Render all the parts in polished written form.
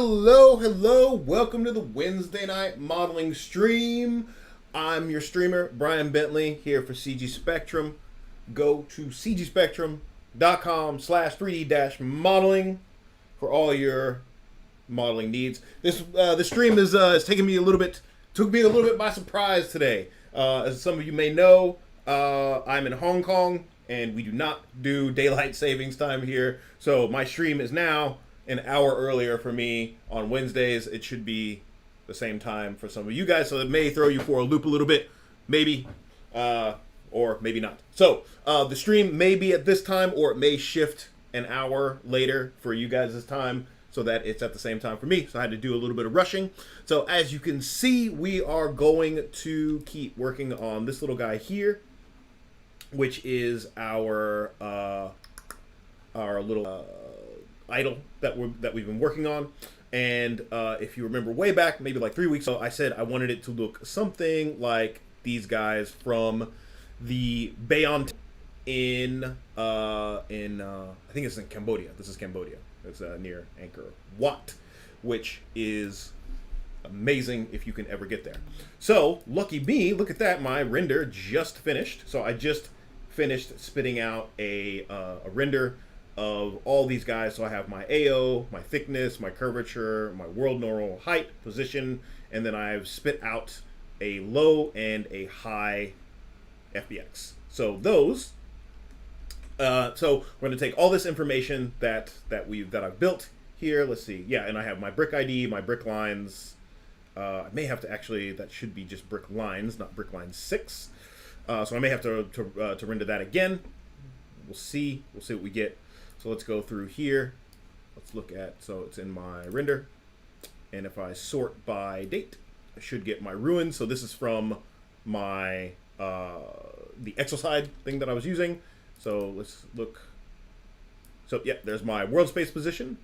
Hello, welcome to the Wednesday night modeling stream. I'm your streamer, Bryan Bentley, here for CG Spectrum. Go to cgspectrum.com/3D-modeling for all your modeling needs. The stream is taking me took me a little bit by surprise today. As some of you may know, I'm in Hong Kong and we do not do daylight savings time here. So my stream is now an hour earlier for me on Wednesdays. It should be the same time for some of you guys, so it may throw you for a loop a little bit, maybe, or maybe not. So the stream may be at this time, or it may shift an hour later for you guys this time, so that it's at the same time for me. So I had to do a little bit of rushing. So as you can see, we are going to keep working on this little guy here, which is our little idol that we've been working on. And if you remember way back, maybe like 3 weeks ago, I said I wanted it to look something like these guys from the Bayon in I think it's in Cambodia. This is Cambodia. It's near Angkor Wat, which is amazing if you can ever get there. So lucky me, look at that, my render just finished. So I just finished spitting out a render of all these guys. So I have my AO, my thickness, my curvature, my world normal, height, position, and then I've spit out a low and a high FBX. So those, so we're going to take all this information that I've built here. Let's see, yeah, and I have my brick ID, my brick lines. I may have to actually, that should be just brick lines, not brick line 6. So I may have to render that again. We'll see what we get. So let's go through here. Let's look at, so it's in my render. And if I sort by date, I should get my ruins. So this is from my, the Exoside thing that I was using. So let's look. So yeah, there's my world space position.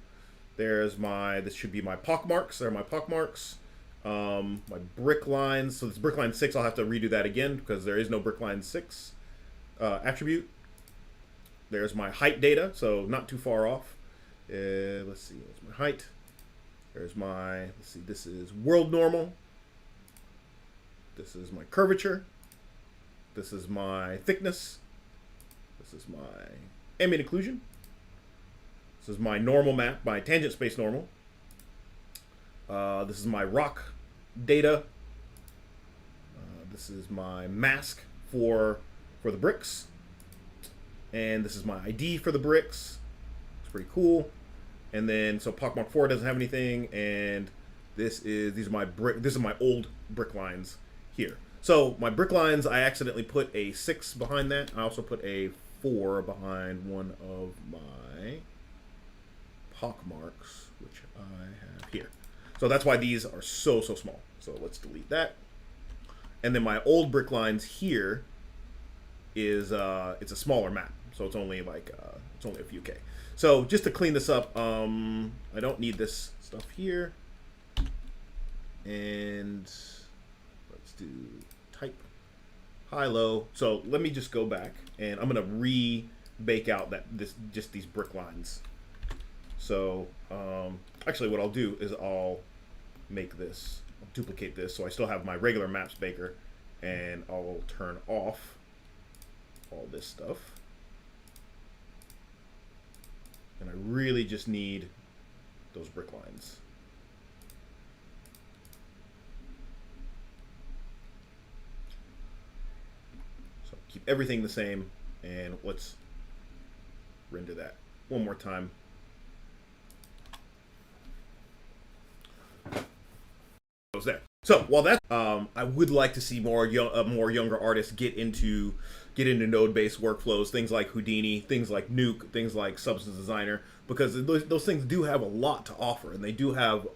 There's my, this should be my pockmarks. There are my pockmarks. My brick lines. So this brick line 6, I'll have to redo that again because there is no brick line 6 attribute. There's my height data, so not too far off. Let's see, that's my height. There's my, let's see, this is world normal. This is my curvature. This is my thickness. This is my ambient occlusion. This is my normal map, my tangent space normal. This is my rock data. This is my mask for the bricks. And this is my ID for the bricks. It's pretty cool. And then, so Pockmark 4 doesn't have anything, and these are my old brick lines here. So my brick lines, I accidentally put a 6 behind that. I also put a 4 behind one of my pockmarks, which I have here. So that's why these are so small. So let's delete that. And then my old brick lines here is it's a smaller map. So it's only like it's only a few K. So just to clean this up, I don't need this stuff here. And let's do type high low. So let me just go back and I'm gonna re-bake out just these brick lines. So actually what I'll do is I'll duplicate this so I still have my regular maps baker, and I'll turn off all this stuff. And I really just need those brick lines. So keep everything the same, and let's render that one more time. Goes there. So while that's, I would like to see more younger artists get into node-based workflows, things like Houdini, things like Nuke, things like Substance Designer, because those things do have a lot to offer, and they do have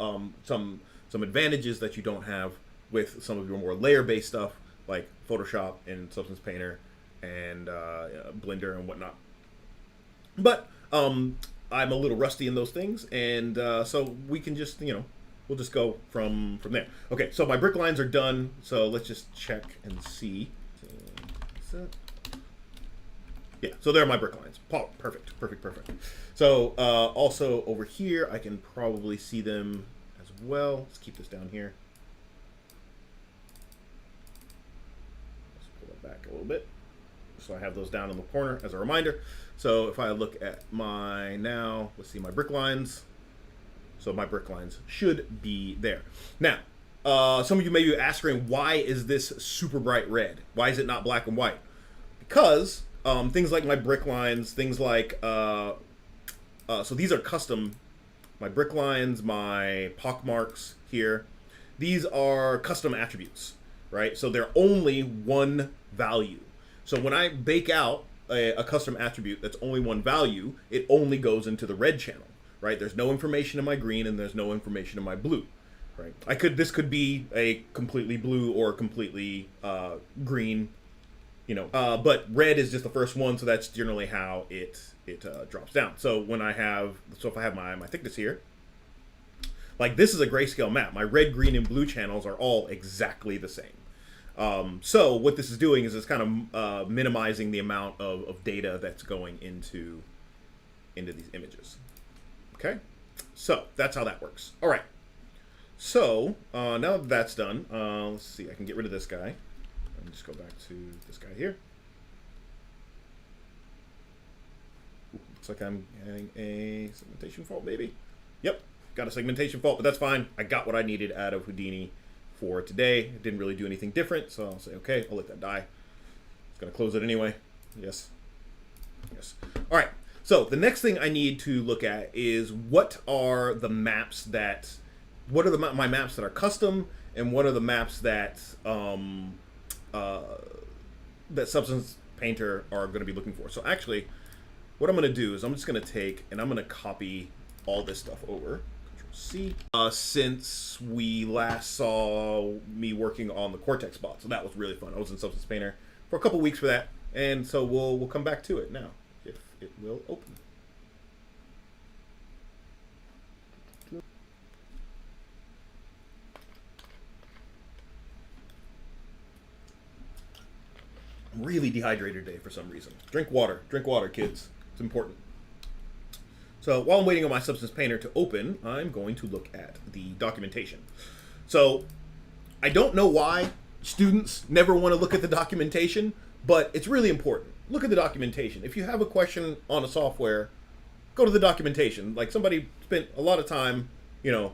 some advantages that you don't have with some of your more layer-based stuff like Photoshop and Substance Painter and Blender and whatnot. But I'm a little rusty in those things, and so we can just, we'll just go from there. Okay, so my brick lines are done, so let's just check and see. Yeah, so there are my brick lines. Perfect, perfect, perfect. So also over here, I can probably see them as well. Let's keep this down here. Let's pull it back a little bit. So I have those down in the corner as a reminder. So if I look at my now, let's see my brick lines. So my brick lines should be there. Now, some of you may be asking, why is this super bright red? Why is it not black and white? Because things like my brick lines, things like, so these are custom, my brick lines, my pock marks here, these are custom attributes, right? So they're only one value. So when I bake out a custom attribute that's only one value, it only goes into the red channel, right? There's no information in my green and there's no information in my blue, right? This could be a completely blue or completely green, you know, but red is just the first one, so that's generally how it drops down. So when I have, so if I have my thickness here, like this is a grayscale map. My red, green, and blue channels are all exactly the same. So what this is doing is it's kind of minimizing the amount of data that's going into these images. Okay, so that's how that works. All right. So now that that's done, let's see. I can get rid of this guy. And just go back to this guy here. Ooh, looks like I'm having a segmentation fault, maybe. Yep, got a segmentation fault, but that's fine. I got what I needed out of Houdini for today. It didn't really do anything different, so I'll say, okay, I'll let that die. It's gonna close it anyway. Yes. Yes. All right. So the next thing I need to look at is what are the maps that, what are my maps that are custom, and what are the maps that that Substance Painter are going to be looking for. So actually, what I'm going to do is I'm just going to take and I'm going to copy all this stuff over. Control C. Since we last saw me working on the Cortex bot, so that was really fun. I was in Substance Painter for a couple weeks for that, and so we'll come back to it now if it will open. I'm really dehydrated today for some reason. Drink water, kids. It's important. So while I'm waiting on my Substance Painter to open, I'm going to look at the documentation. So I don't know why students never want to look at the documentation, but it's really important. Look at the documentation. If you have a question on a software, go to the documentation. Like somebody spent a lot of time, you know,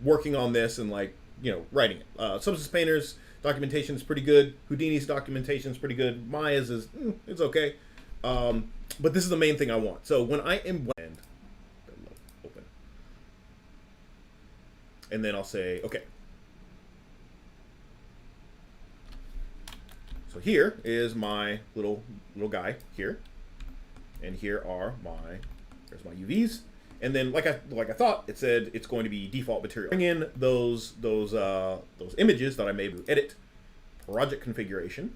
working on this and like, you know, writing it. Substance Painter's documentation is pretty good. Houdini's documentation is pretty good. Maya's is, it's okay. But this is the main thing I want. So when I am, open. And then I'll say, okay. So here is my little guy here. And here are there's my UVs. And then like I thought, it said it's going to be default material. Bring in those images that I made with edit, project configuration.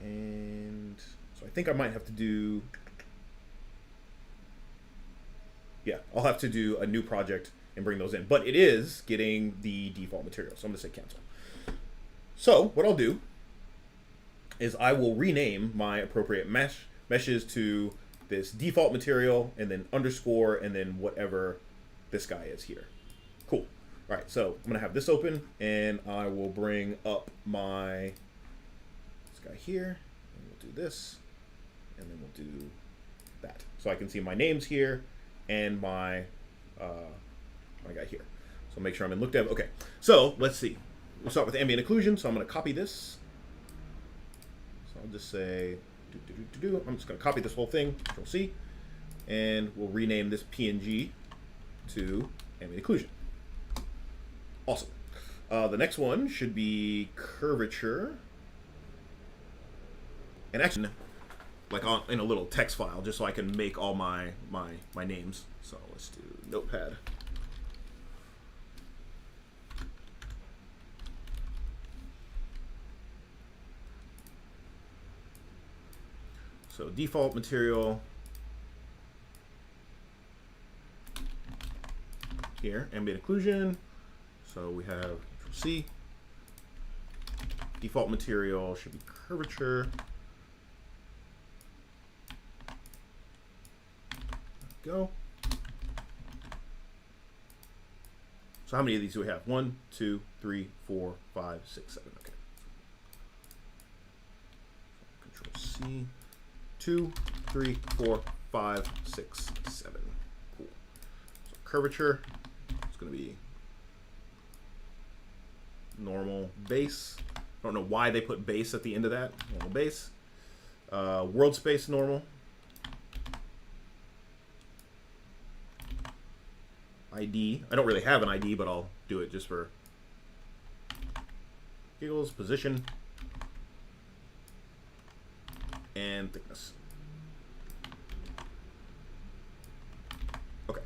And so I think I might have to do, yeah, I'll have to do a new project and bring those in. But it is getting the default material. So I'm going to say cancel. So what I'll do is I will rename my appropriate meshes to this default material and then underscore and then whatever this guy is here. Cool. All right, so I'm gonna have this open and I will bring up this guy here and we'll do this and then we'll do that. So I can see my names here and my guy here. So make sure I'm in look dev. Okay, so let's see. We'll start with ambient occlusion. So I'm gonna copy this. So I'll just say, I'm just going to copy this whole thing, Control C, and we'll rename this PNG to ambient occlusion. Awesome. The next one should be curvature, and actually, like in a little text file, just so I can make all my names. So let's do Notepad. So default material here, ambient occlusion. So we have Control C. Default material should be curvature. go. So how many of these do we have? 1, 2, 3, 4, 5, 6, 7. Okay. Control C. 2, 3, 4, 5, 6, 7. Cool. So curvature is going to be normal base. I don't know why they put base at the end of that. Normal base. World space normal. ID. I don't really have an ID, but I'll do it just for giggles. Position and thickness. Okay,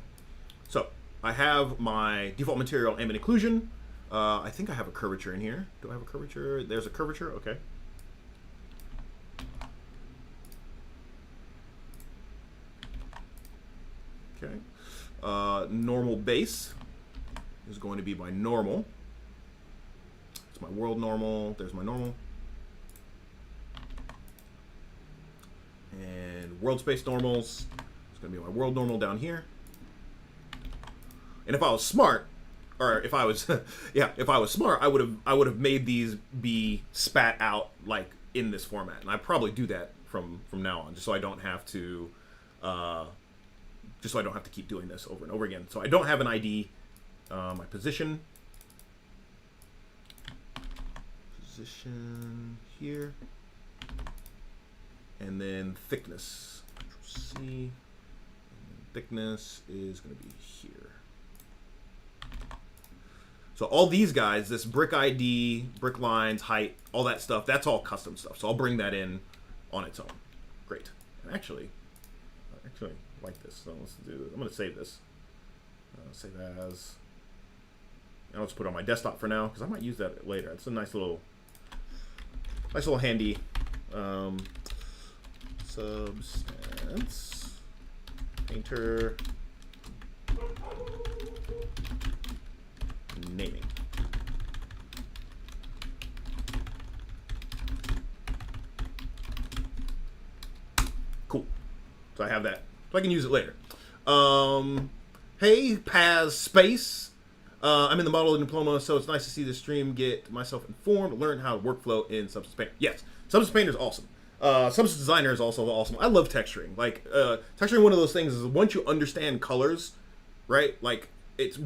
so I have my default material ambient occlusion. I think I have a curvature in here. Do I have a curvature? There's a curvature. Okay. Okay. Normal base is going to be my normal. It's my world normal. There's my normal. And world space normals. It's going to be my world normal down here. And if I was smart, or if I was, yeah, if I was smart, I would have made these be spat out like in this format, and I probably do that from now on, just so I don't have to, keep doing this over and over again. So I don't have an ID. My position here, and then thickness. Control C. And thickness is going to be here. So all these guys, this brick ID, brick lines, height, all that stuff, that's all custom stuff. So I'll bring that in on its own. Great. And actually, I like this. So let's do. I'm going to save this. Save as. I'll just put it on my desktop for now because I might use that later. It's a nice little handy Substance Painter naming. Cool. So I have that. So I can use it later. Hey, Paz Space. I'm in the modeling diploma, so it's nice to see this stream, get myself informed, learn how to workflow in Substance Painter. Yes, Substance Painter is awesome. Substance Designer is also awesome. I love texturing. Like, texturing, one of those things is once you understand colors, right? Like, it's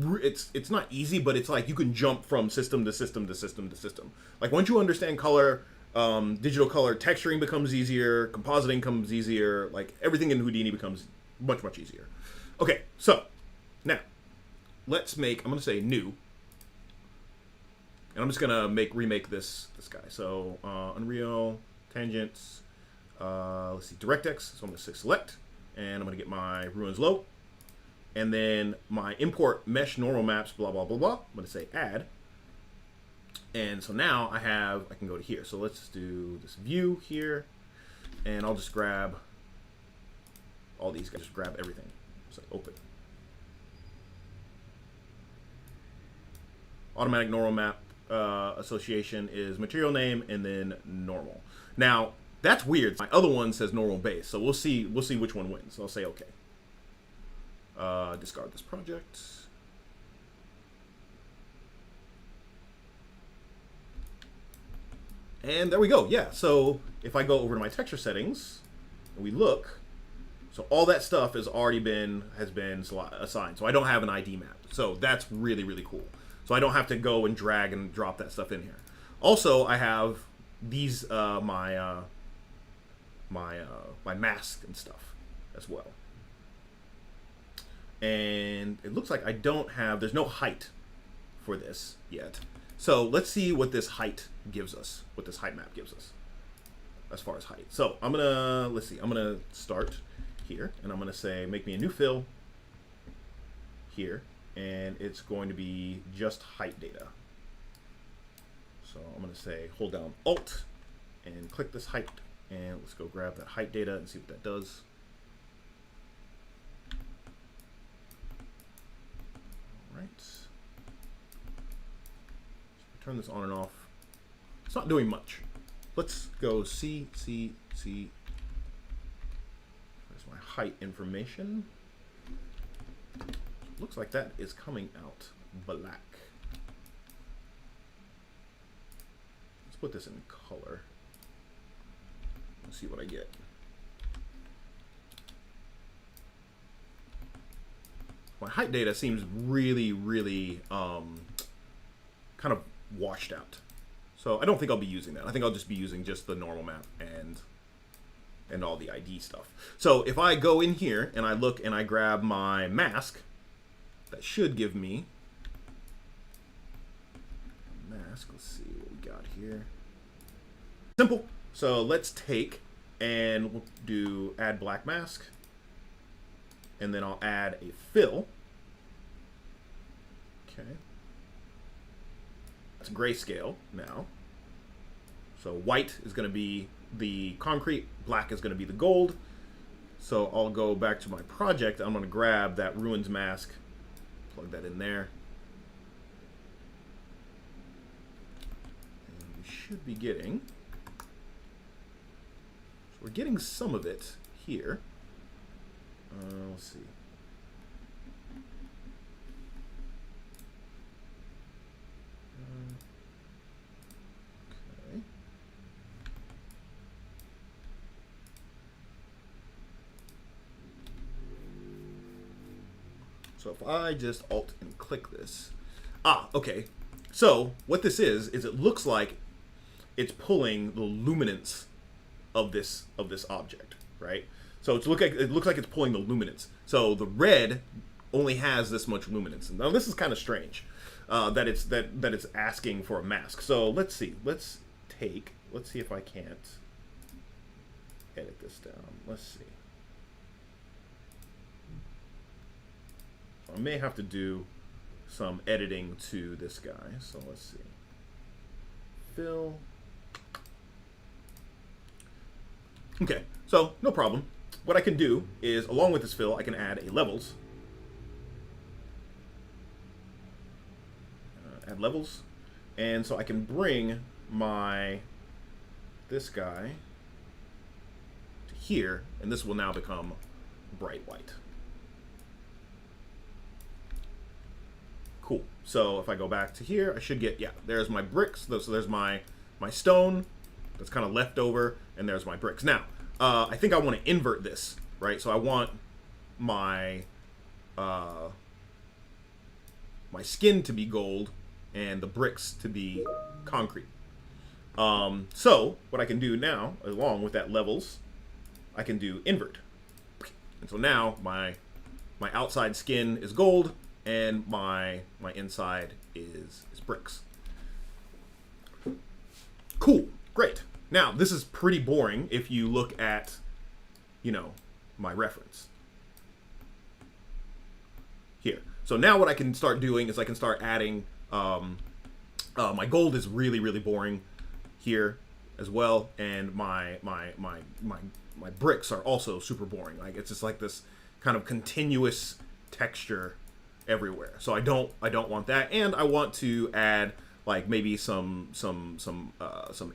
not easy, but it's like you can jump from system to system to system to system. Like, once you understand color, digital color, texturing becomes easier, compositing becomes easier, like, everything in Houdini becomes much, much easier. Okay, so, now, let's make, I'm going to say new, and I'm just going to remake this guy. So, Unreal, Tangents, let's see, DirectX, so I'm going to say select, and I'm going to get my Ruins low, and then my import mesh normal maps, blah, blah, blah, blah. I'm going to say add, and so now I can go to here. So let's do this view here, and I'll just grab all these guys, just grab everything. So open. Automatic normal map association is material name and then normal. Now that's weird. My other one says normal base, so we'll see which one wins. So I'll say okay. Discard this project. And there we go. Yeah. So if I go over to my texture settings and we look, so all that stuff has been assigned. So I don't have an ID map. So that's really, really cool. So I don't have to go and drag and drop that stuff in here. Also, I have these my mask and stuff as well. And it looks like there's no height for this yet. So let's see what this height gives us, what this height map gives us as far as height. So I'm gonna start here, and I'm gonna say make me a new fill here. And it's going to be just height data. So I'm going to say hold down Alt and click this height, and let's go grab that height data and see what that does. All right. Turn this on and off. It's not doing much. Let's go C. There's my height information. looks like that is coming out black. Let's put this in color. Let's see what I get. My height data seems really, really kind of washed out. So I don't think I'll be using that. I think I'll just be using just the normal map and all the ID stuff. So if I go in here and I look and I grab my mask, that should give me a mask. Let's see what we got here. Simple. So let's take and we'll do add black mask. And then I'll add a fill. Okay. That's grayscale now. So white is going to be the concrete, black is going to be the gold. So I'll go back to my project. I'm going to grab that ruins mask, plug that in there. And we should be getting, so we're getting some of it here. Let's see. Okay. So if I just Alt and click this. Okay. So what this is it looks like it's pulling the luminance of this object, right? So it looks like it's pulling the luminance. So the red only has this much luminance. Now this is kind of strange that it's asking for a mask. So let's see. Let's see if I can't edit this down. Let's see. I may have to do some editing to this guy. So let's see. Fill. Okay, so no problem. What I can do is, along with this fill, I can add a levels. Add levels. And so I can bring this guy to here, and this will now become bright white. Cool. So if I go back to here, I should get, yeah, there's my bricks. So there's my stone that's kind of left over, and there's my bricks. Now, I think I want to invert this, right? So I want my my skin to be gold and the bricks to be concrete. So what I can do now, along with that levels, I can do invert. And so now my outside skin is gold and my inside is bricks. Cool, great. Now, this is pretty boring if you look at, my reference here. So now what I can start doing is I can start adding, my gold is really, really boring here as well, and my bricks are also super boring. Like, it's just like this kind of continuous texture everywhere. So I don't want that, and I want to add like maybe some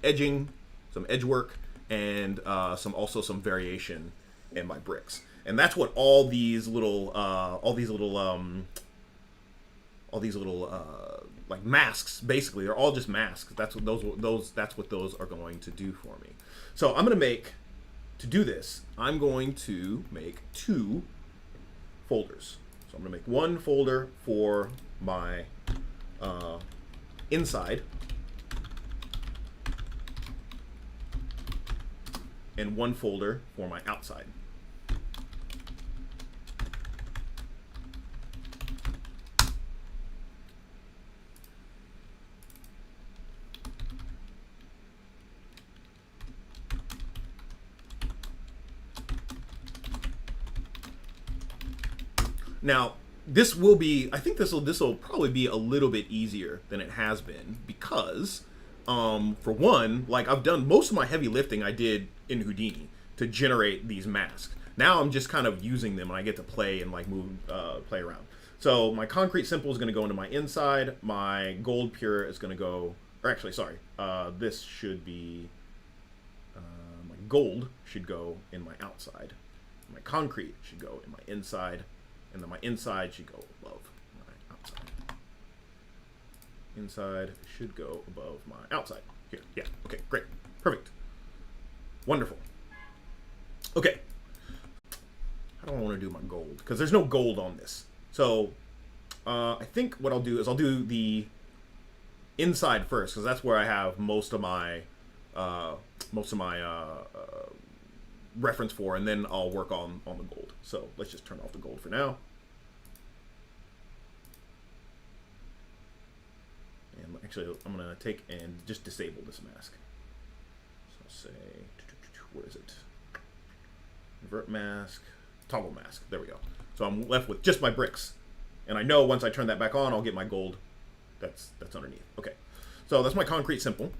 edging, some edge work, and some variation in my bricks. And that's what all these little like masks, basically, they're all just masks. That's what those are going to do for me. So I'm going to do this, I'm going to make 2 folders. So I'm going to make one folder for my inside and one folder for my outside. Now, this will be, I think this will probably be a little bit easier than it has been because, for one, like I've done most of my heavy lifting I did in Houdini to generate these masks. Now I'm just kind of using them and I get to play and like play around. So my concrete simple is going to go into my inside. My gold pure is going to go, or actually, sorry, this should be, my gold should go in my outside. My concrete should go in my inside. And then my inside should go above my outside. Inside should go above my outside. Here, yeah, okay, great, perfect. Wonderful. Okay. How do I want to do my gold? Because there's no gold on this. So I think what I'll do is I'll do the inside first, because that's where I have most of my reference for, and then I'll work on the gold. So let's just turn off the gold for now. And actually, I'm going to take and just disable this mask. So say, where is it? Invert mask, toggle mask. There we go. So I'm left with just my bricks. And I know once I turn that back on, I'll get my gold that's underneath. Okay. So that's my concrete simple.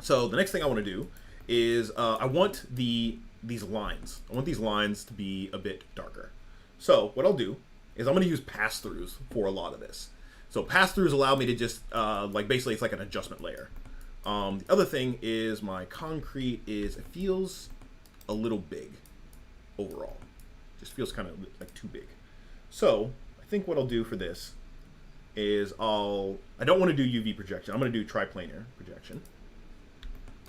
So the next thing I want to do is I want these lines. I want these lines to be a bit darker. So what I'll do is I'm going to use pass-throughs for a lot of this. So pass-throughs allow me to just, like basically it's like an adjustment layer. The other thing is my concrete it feels a little big overall. Just feels kind of like too big. So I think what I'll do for this is I don't want to do UV projection. I'm going to do triplanar projection.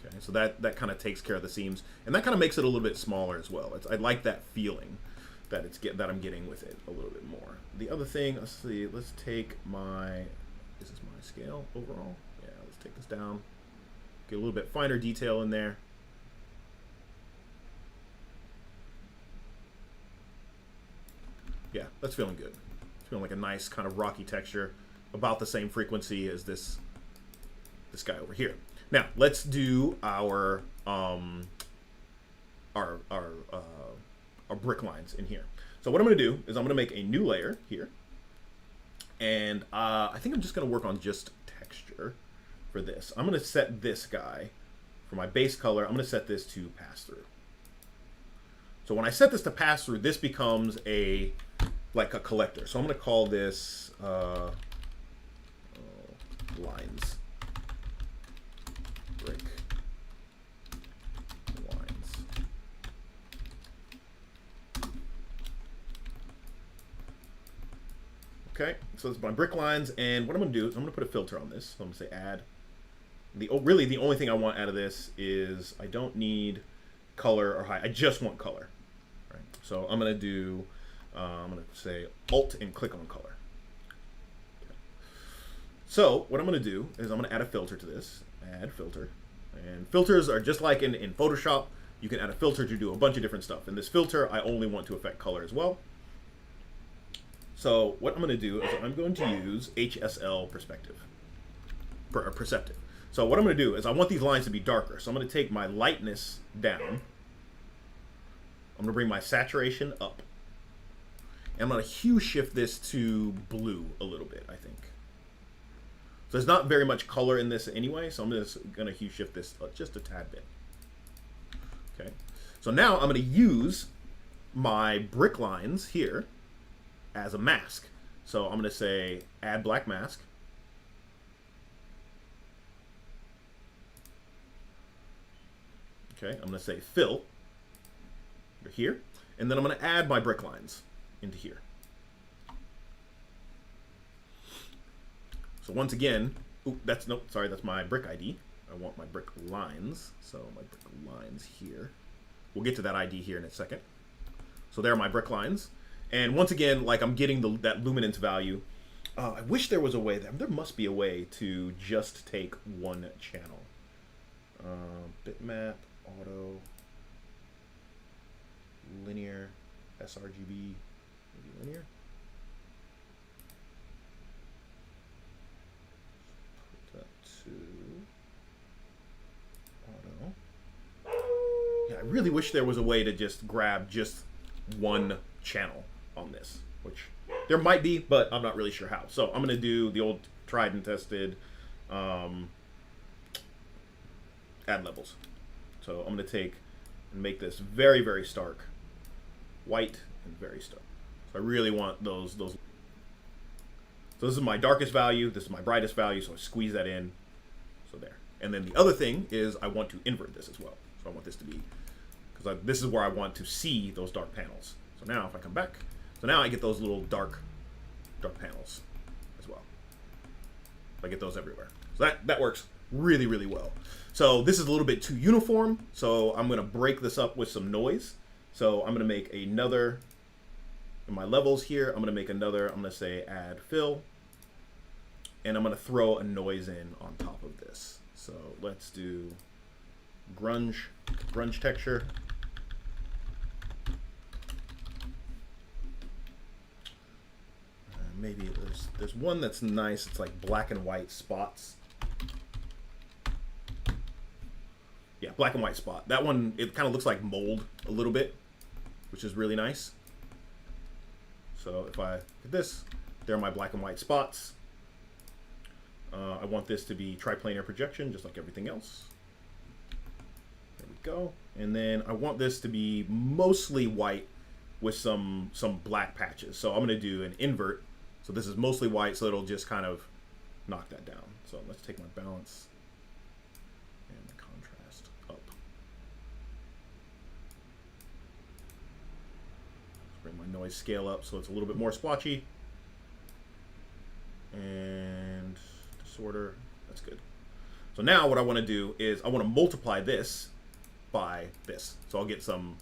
Okay, so that kind of takes care of the seams, and that kind of makes it a little bit smaller as well. I like that feeling that I'm getting with it a little bit more. The other thing, let's see, let's take this is my scale overall. Yeah, let's take this down. Get a little bit finer detail in there. Yeah, that's feeling good. It's feeling like a nice kind of rocky texture, about the same frequency as this guy over here. Now let's do our brick lines in here. So what I'm going to do is I'm going to make a new layer here, and I think I'm just going to work on just texture for this. I'm going to set this guy for my base color. I'm going to set this to pass through. So when I set this to pass through, this becomes like a collector. So I'm going to call this lines. Brick lines. Okay, so it's my brick lines, and what I'm going to do is I'm going to put a filter on this. So I'm going to say add. Really, the only thing I want out of this is I don't need color or height. I just want color. Right. So I'm going to do. I'm going to say Alt and click on color. Okay. So what I'm going to do is I'm going to add a filter to this. Add filter. And filters are just like in Photoshop. You can add a filter to do a bunch of different stuff. In this filter, I only want to affect color as well. So what I'm going to do is I'm going to use HSL perspective. Perceptive. So what I'm going to do is I want these lines to be darker. So I'm going to take my lightness down. I'm going to bring my saturation up. And I'm going to hue shift this to blue a little bit, I think. So there's not very much color in this anyway, so I'm just going to hue shift this just a tad bit. Okay. So now I'm going to use my brick lines here as a mask. So I'm going to say add black mask. Okay, I'm going to say fill here, and then I'm going to add my brick lines into here. So once again, that's my brick ID. I want my brick lines, so my brick lines here. We'll get to that ID here in a second. So there are my brick lines, and once again, like I'm getting that luminance value. I wish there was a way there must be a way to just take one channel. Bitmap, auto, linear, sRGB, maybe linear. Put that to auto. Yeah, I really wish there was a way to just grab just one channel on this, which there might be, but I'm not really sure how. So I'm going to do the old tried and tested add levels. So I'm going to take and make this very, very stark white and very stark. So I really want those. So this is my darkest value. This is my brightest value. So I squeeze that in. So there. And then the other thing is I want to invert this as well. So I want this to be, because this is where I want to see those dark panels. So now if I come back, So now I get those little dark panels as well. I get those everywhere. So that works really, really well. So this is a little bit too uniform, so I'm going to break this up with some noise. So I'm going to make another, in my levels here, I'm going to make another, I'm going to say add fill, and I'm going to throw a noise in on top of this. So let's do grunge texture. Maybe there's one that's nice. It's like black and white spots. Yeah, black and white spot. That one, it kind of looks like mold a little bit, which is really nice. So if I get this, there are my black and white spots. I want this to be triplanar projection, just like everything else. There we go. And then I want this to be mostly white with some black patches. So I'm going to do an invert. So this is mostly white, so it'll just kind of knock that down. So let's take my balance and the contrast up. Let's bring my noise scale up so it's a little bit more splotchy. And disorder, that's good. So now what I want to do is I want to multiply this by this. So I'll get some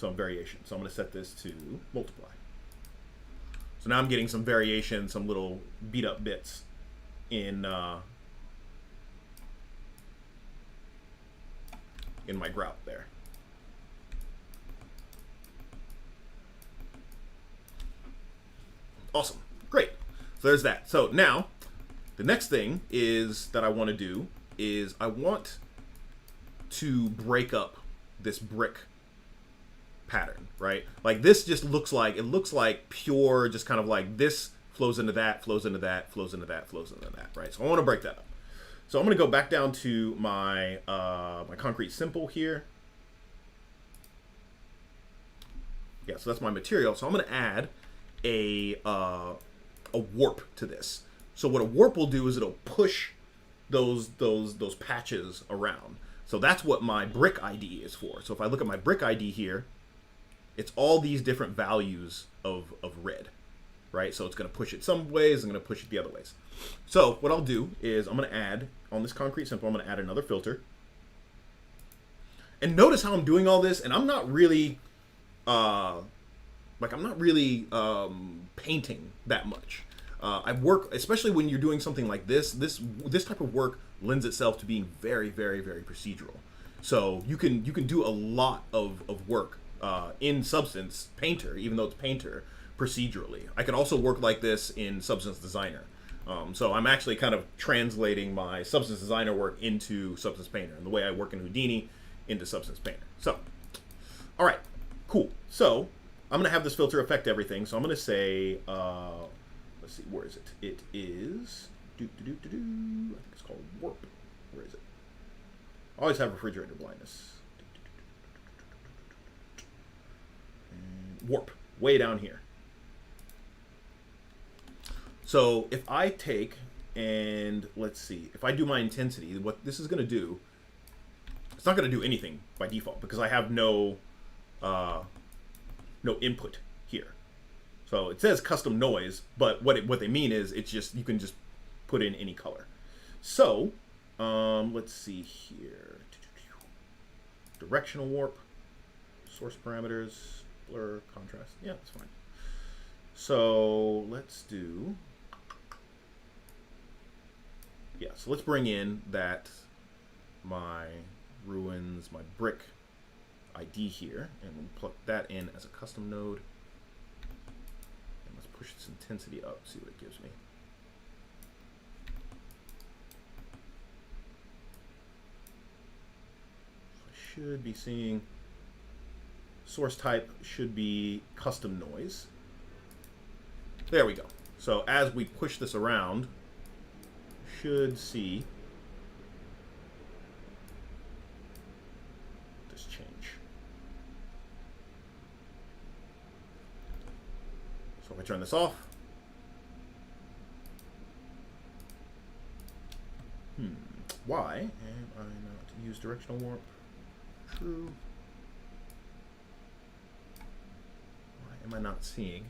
variation. So I'm going to set this to multiply. So now I'm getting some variation, some little beat up bits in my grout there. Awesome, great. So there's that. So now the next thing is that I want to do is I want to break up this brick pattern, right? Like this just looks like, it looks like pure, just kind of like this flows into that, flows into that, flows into that, flows into that, right? So I want to break that up. So I'm going to go back down to my my concrete simple here. Yeah, so that's my material. So I'm going to add a warp to this. So what a warp will do is it'll push those patches around. So that's what my brick ID is for. So if I look at my brick ID here, it's all these different values of red, right? So it's going to push it some ways, I'm going to push it the other ways. So what I'll do is I'm going to add, on this concrete simple, I'm going to add another filter. And notice how I'm doing all this, and I'm not really, painting that much. I work, especially when you're doing something like this type of work lends itself to being very, very, very procedural. So you can do a lot of work in Substance Painter, even though it's Painter, procedurally. I can also work like this in Substance Designer. So I'm actually kind of translating my Substance Designer work into Substance Painter, and the way I work in Houdini into Substance Painter. So, all right, cool. So I'm gonna have this filter affect everything. So I'm gonna say, let's see, where is it? It is, I think it's called warp. Where is it? I always have refrigerator blindness. Warp, way down here. So if I take and let's see, if I do my intensity, what this is going to do, it's not going to do anything by default because I have no input here. So it says custom noise, but what they mean is it's just, you can just put in any color. So let's see here. Directional warp, source parameters, blur, contrast. Yeah, that's fine. So let's do, yeah, so let's bring in that, my ruins, my brick ID here, and we'll plug that in as a custom node. And let's push its intensity up, see what it gives me. So I should be seeing source type should be custom noise. There we go. So as we push this around, should see this change. So if I turn this off, why am I not use directional warp? True. am I not seeing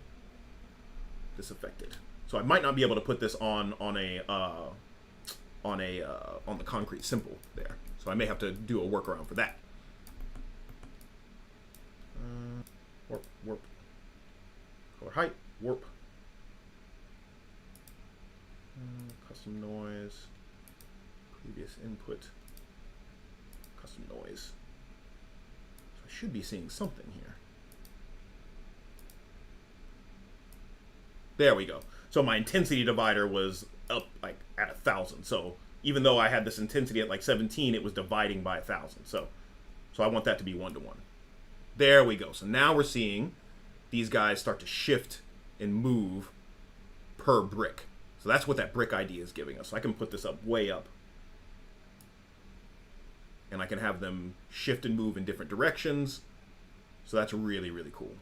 this affected? So I might not be able to put this on the concrete simple there. So I may have to do a workaround for that. Warp. Color height, warp. Custom noise. Previous input. Custom noise. So I should be seeing something here. There we go. So my intensity divider was up like at 1,000. So even though I had this intensity at like 17, it was dividing by 1,000. So I want that to be 1 to 1. There we go. So now we're seeing these guys start to shift and move per brick. So that's what that brick ID is giving us. So I can put this up way up. And I can have them shift and move in different directions. So that's really, really cool.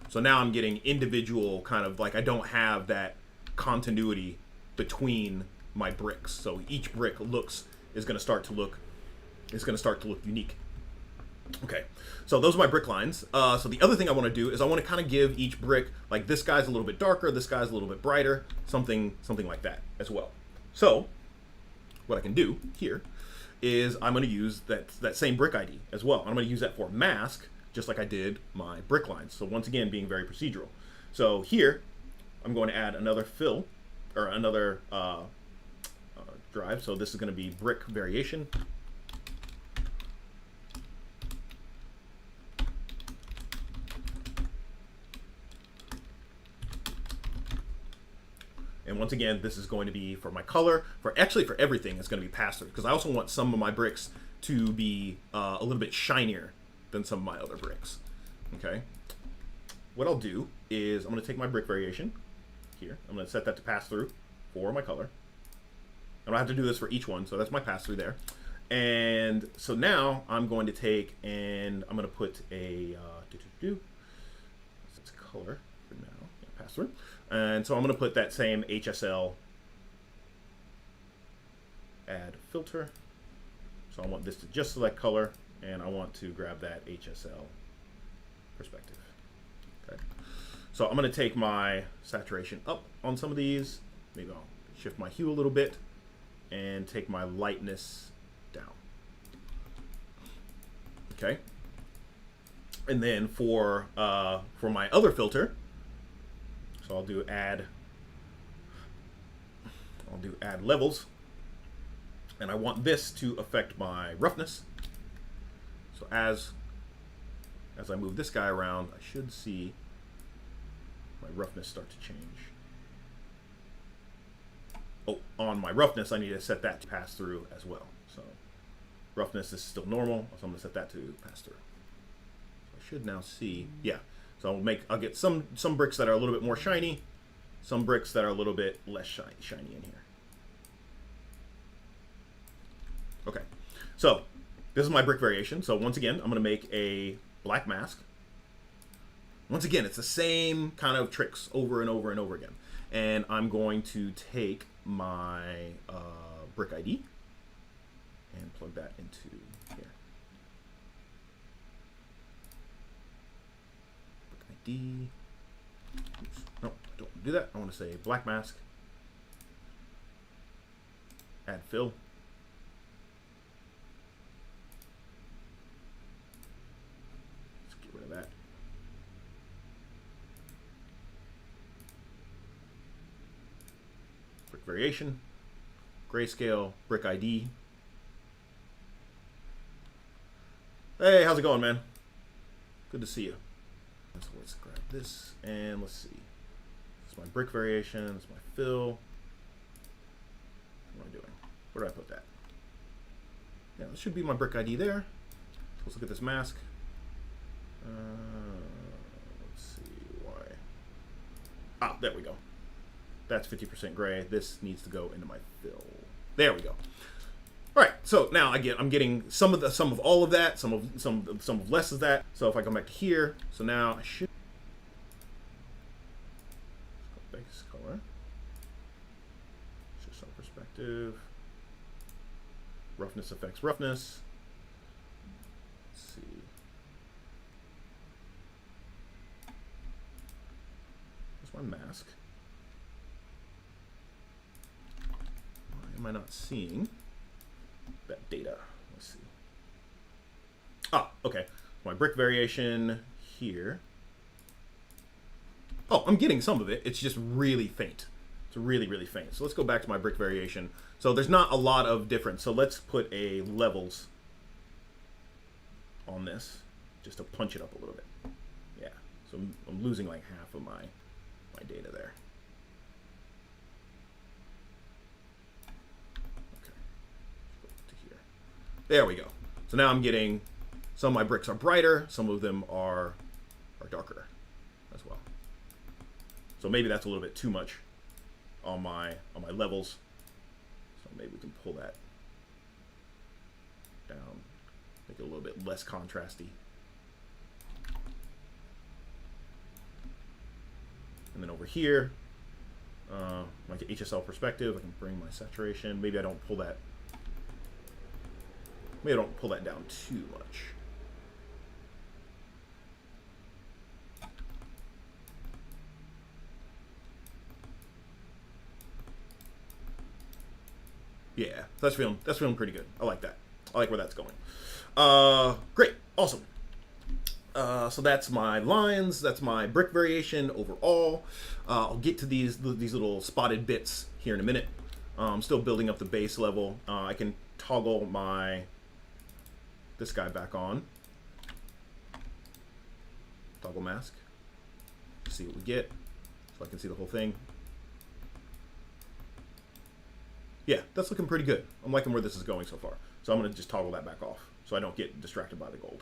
So now I'm getting individual kind of like I don't have that continuity between my bricks. So each brick is going to start to look unique. Okay, so those are my brick lines. So the other thing I want to do is I want to kind of give each brick, like this guy's a little bit darker, this guy's a little bit brighter, something like that as well. So what I can do here is I'm going to use that same brick ID as well. I'm going to use that for mask, just like I did my brick lines. So once again, being very procedural. So here, I'm going to add another fill, or another drive. So this is going to be brick variation. And once again, this is going to be for my color. For everything, it's going to be pass-through, because I also want some of my bricks to be a little bit shinier than some of my other bricks. Okay. What I'll do is I'm going to take my brick variation here. I'm going to set that to pass-through for my color. I don't have to do this for each one, so that's my pass-through there. And so now I'm going to take and I'm going to put a it's color for now. Yeah, pass-through. And so I'm going to put that same HSL add filter. So I want this to just select color, and I want to grab that HSL perspective. Okay. So I'm going to take my saturation up on some of these. Maybe I'll shift my hue a little bit and take my lightness down. Okay. And then for my other filter, so I'll do add levels, and I want this to affect my roughness. So as I move this guy around, I should see my roughness start to change. Oh, on my roughness, I need to set that to pass through as well. So roughness is still normal, so I'm going to set that to pass through. So I should now see, yeah. So I'll get some bricks that are a little bit more shiny, some bricks that are a little bit less shiny in here. Okay, so this is my brick variation. So once again, I'm going to make a black mask. Once again, it's the same kind of tricks over and over and over again. And I'm going to take my brick ID and plug that into here. Brick ID. Oops. No, I don't want to do that. I want to say black mask. Add fill. Let's get rid of that. Brick variation, grayscale, brick ID. Hey, how's it going, man? Good to see you. So let's grab this and let's see. This is my brick variation, this is my fill. What am I doing? Where did I put that? Yeah, this should be my brick ID there. So let's look at this mask. Let's see why. Ah, there we go. That's 50% gray. This needs to go into my fill. There we go. All right. So now I'm getting some of all of that, some of less of that. So if I come back to here, so now I should base color. Just some perspective. Roughness affects roughness. Let's see. my mask. Why am I not seeing that data? Let's see. Ah, okay. My brick variation here. Oh, I'm getting some of it. It's just really faint. It's really, really faint. So let's go back to my brick variation. So there's not a lot of difference. So let's put a levels on this just to punch it up a little bit. Yeah. So I'm losing like half of my data there. Okay. Go to here. There we go. So now I'm getting, some of my bricks are brighter, some of them are darker as well. So maybe that's a little bit too much on my levels. So maybe we can pull that down, make it a little bit less contrasty. And then over here, like the HSL perspective, I can bring my saturation. Maybe I don't pull that. Maybe I don't pull that down too much. Yeah, that's feeling pretty good. I like that. I like where that's going. Great, awesome. So that's my lines. That's my brick variation overall. I'll get to these little spotted bits here in a minute. I'm still building up the base level. I can toggle this guy back on. Toggle mask. See what we get. So I can see the whole thing. Yeah, that's looking pretty good. I'm liking where this is going so far. So I'm going to just toggle that back off so I don't get distracted by the gold.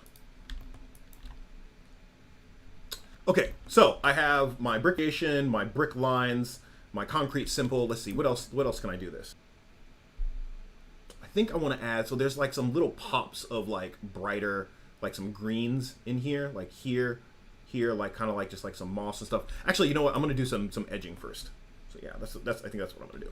Okay, so I have my brick variation, my brick lines, my concrete simple. Let's see, what else can I do this? I think I want to add, so there's like some little pops of like brighter, like some greens in here, like here, like kind of like just like some moss and stuff. Actually, you know what? I'm going to do some edging first. So yeah, I think that's what I'm going to do.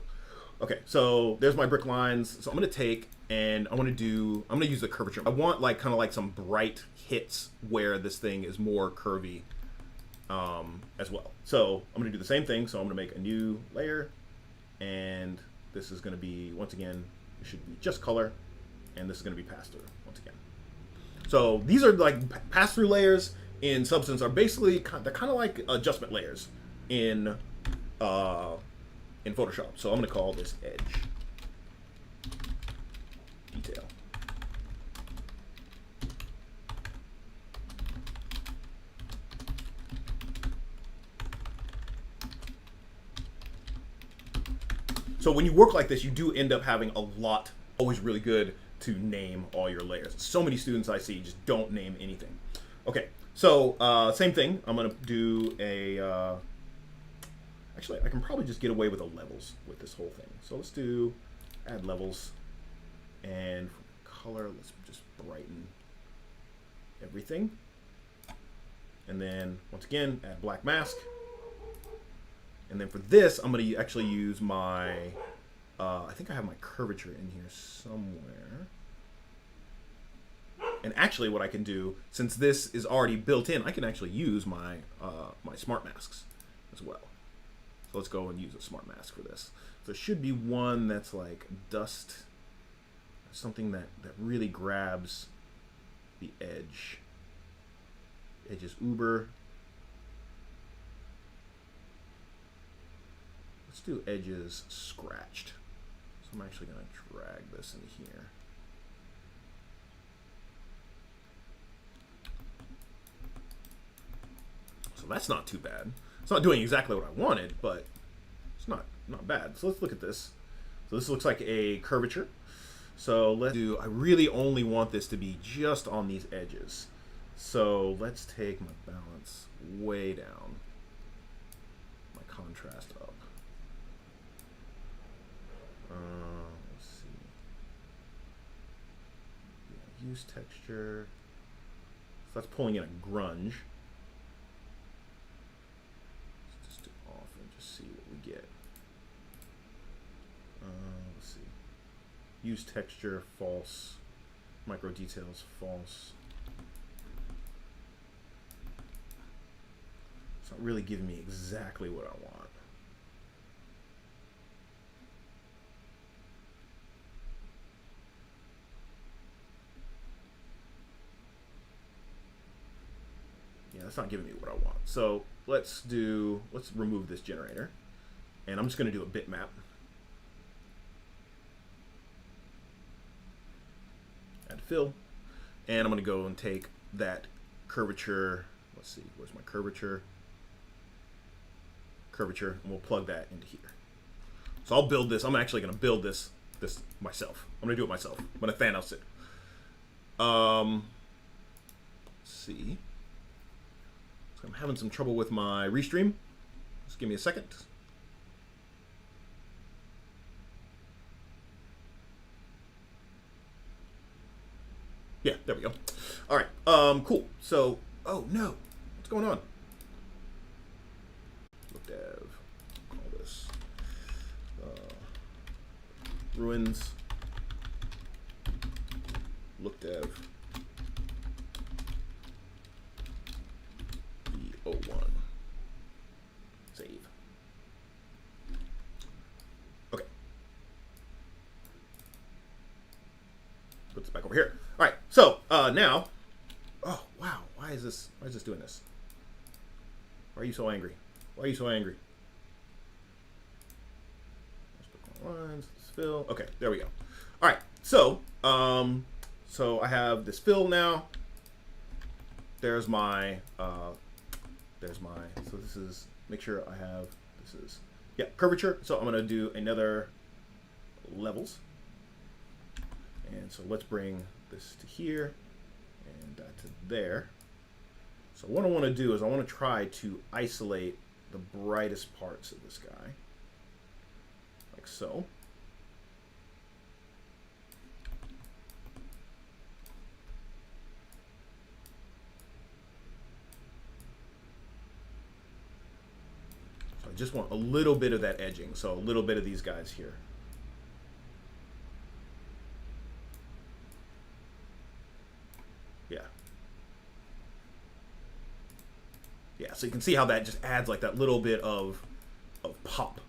Okay, so there's my brick lines. So I'm going to take and I'm going to use the curvature. I want like kind of like some bright hits where this thing is more curvy as well. So I'm going to do the same thing. So I'm going to make a new layer, and this is going to be, once again, it should be just color, and this is going to be pass-through once again. So these are like pass-through layers in Substance are basically, they're kind of like adjustment layers in Photoshop. So I'm going to call this edge detail. So when you work like this, you do end up having a lot. Always really good to name all your layers. So many students I see just don't name anything. Okay, so same thing. I'm going to do a... Actually, I can probably just get away with the levels with this whole thing. So let's do add levels, and for color, let's just brighten everything. And then once again, add black mask. And then for this, I'm going to actually use my, I think I have my curvature in here somewhere. And actually what I can do, since this is already built in, I can actually use my, my smart masks as well. So let's go and use a smart mask for this. So there should be one that's like dust, something that really grabs the edge. Edge is uber. Let's do edges scratched. So I'm actually going to drag this in here. So that's not too bad. It's not doing exactly what I wanted, but it's not bad. So let's look at this. So this looks like a curvature. So let's do, I really only want this to be just on these edges. So let's take my balance way down, my contrast up. Let's see. Yeah, use texture. So that's pulling in a grunge. Let's just do off and just see what we get. Let's see. Use texture, false. Micro details, false. It's not really giving me exactly what I want. Yeah, that's not giving me what I want. So let's remove this generator. And I'm just going to do a bitmap. Add fill. And I'm going to go and take that curvature. Let's see, where's my curvature? Curvature, and we'll plug that into here. So I'll build this. I'm actually going to build this myself. I'm going to do it myself. I'm going to Thanos it. Let's see. So I'm having some trouble with my restream. Just give me a second. Yeah, there we go. All right, cool. So, oh no, what's going on? Look dev, call this ruins. Look dev B01. Save. Okay. Put this back over here. All right, so now, oh wow, why is this doing this? Why are you so angry? Why are you so angry? Lines, fill. Okay, there we go. All right, so so I have this fill now. There's my so this is, make sure I have, this is, yeah, curvature. So I'm gonna do another levels. And so let's bring this to here and that to there. So what I want to do is I want to try to isolate the brightest parts of this guy, like so. So I just want a little bit of that edging, so a little bit of these guys here. Yeah, so you can see how that just adds like that little bit of pop,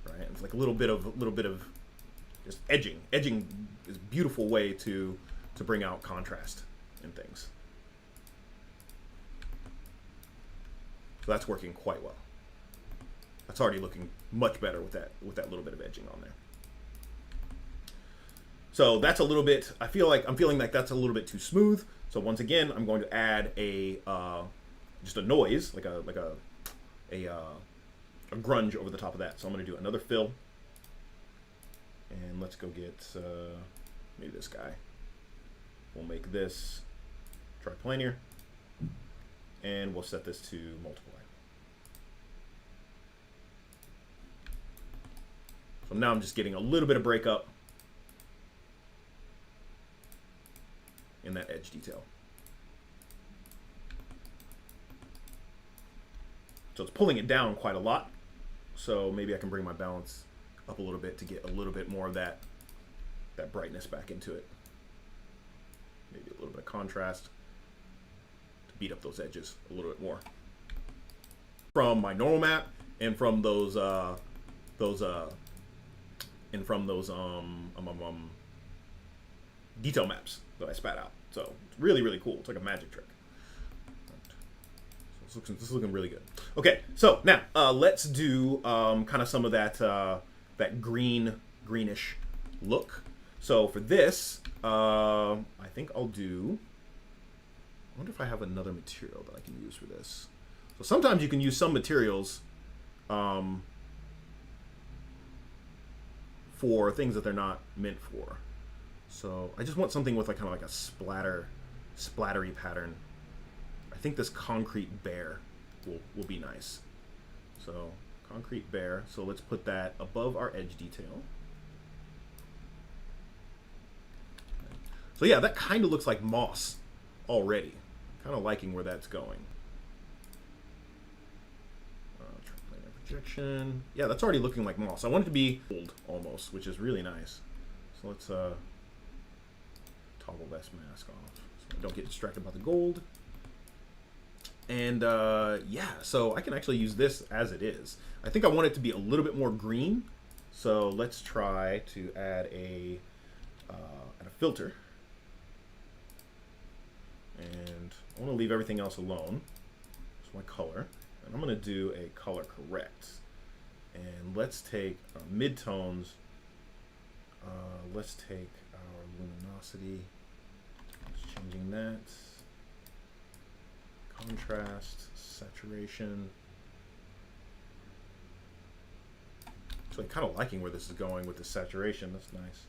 right? It's like a little bit of just edging. Edging is a beautiful way to bring out contrast in things. So that's working quite well. That's already looking much better with that little bit of edging on there. So that's a little bit, I'm feeling like that's a little bit too smooth. So once again, I'm going to add a just a noise, like a grunge over the top of that. So I'm going to do another fill, and let's go get maybe this guy. We'll make this triplanar, and we'll set this to multiply. So now I'm just getting a little bit of breakup in that edge detail. So it's pulling it down quite a lot. So maybe I can bring my balance up a little bit to get a little bit more of that brightness back into it. Maybe a little bit of contrast to beat up those edges a little bit more. From my normal map and from those detail maps that I spat out. So it's really, really cool. It's like a magic trick. This is looking really good. Okay, so now let's do kind of some of that that greenish look. So for this, I think I'll do. I wonder if I have another material that I can use for this. So sometimes you can use some materials for things that they're not meant for. So I just want something with like kind of like a splattery pattern. I think this concrete bear will be nice. So concrete bear. So let's put that above our edge detail. So yeah, that kind of looks like moss already. Kind of liking where that's going. Triplanar projection. Yeah, that's already looking like moss. I want it to be gold almost, which is really nice. So let's toggle this mask off so I don't get distracted by the gold. And And yeah, so I can actually use this as it is. I think I want it to be a little bit more green. So let's try to add a filter. And I want to leave everything else alone. It's my color. And I'm going to do a color correct. And let's take midtones. Let's take our luminosity. Just changing that. Contrast, saturation. So I'm kind of liking where this is going with the saturation. That's nice.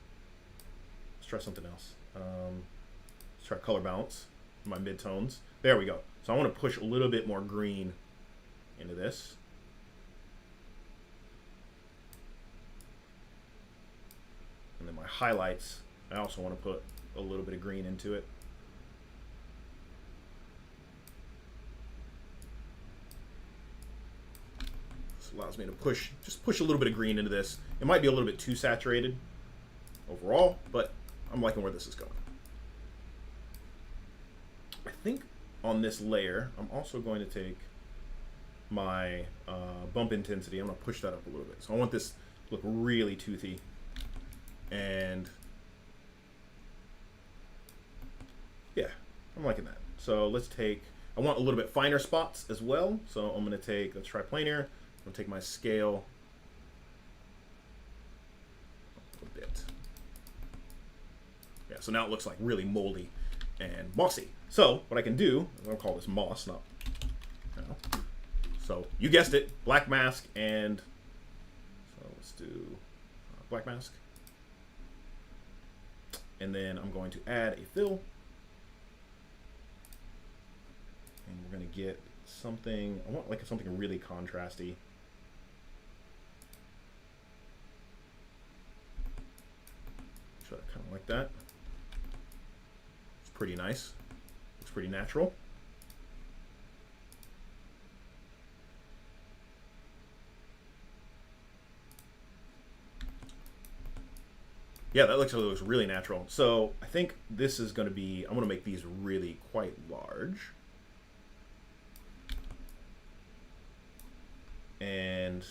Let's try something else. Let's try color balance. My midtones. There we go. So I want to push a little bit more green into this. And then my highlights, I also want to put a little bit of green into it. This allows me to just push a little bit of green into this. It might be a little bit too saturated overall, but I'm liking where this is going. I think on this layer, I'm also going to take my bump intensity. I'm going to push that up a little bit. So I want this to look really toothy. And yeah, I'm liking that. So let's take, I want a little bit finer spots as well. So I'm going to take, let's try planar. I'm going to take my scale a bit. Yeah, so now it looks like really moldy and mossy. So what I can do, I'm going to call this moss, not, you know. So you guessed it, black mask, and so let's do black mask. And then I'm going to add a fill. And we're going to get something, I want like something really contrasty. So kind of like that. It's pretty nice. It's pretty natural. Yeah, that looks really natural. So I think this is going to be, I'm going to make these really quite large. And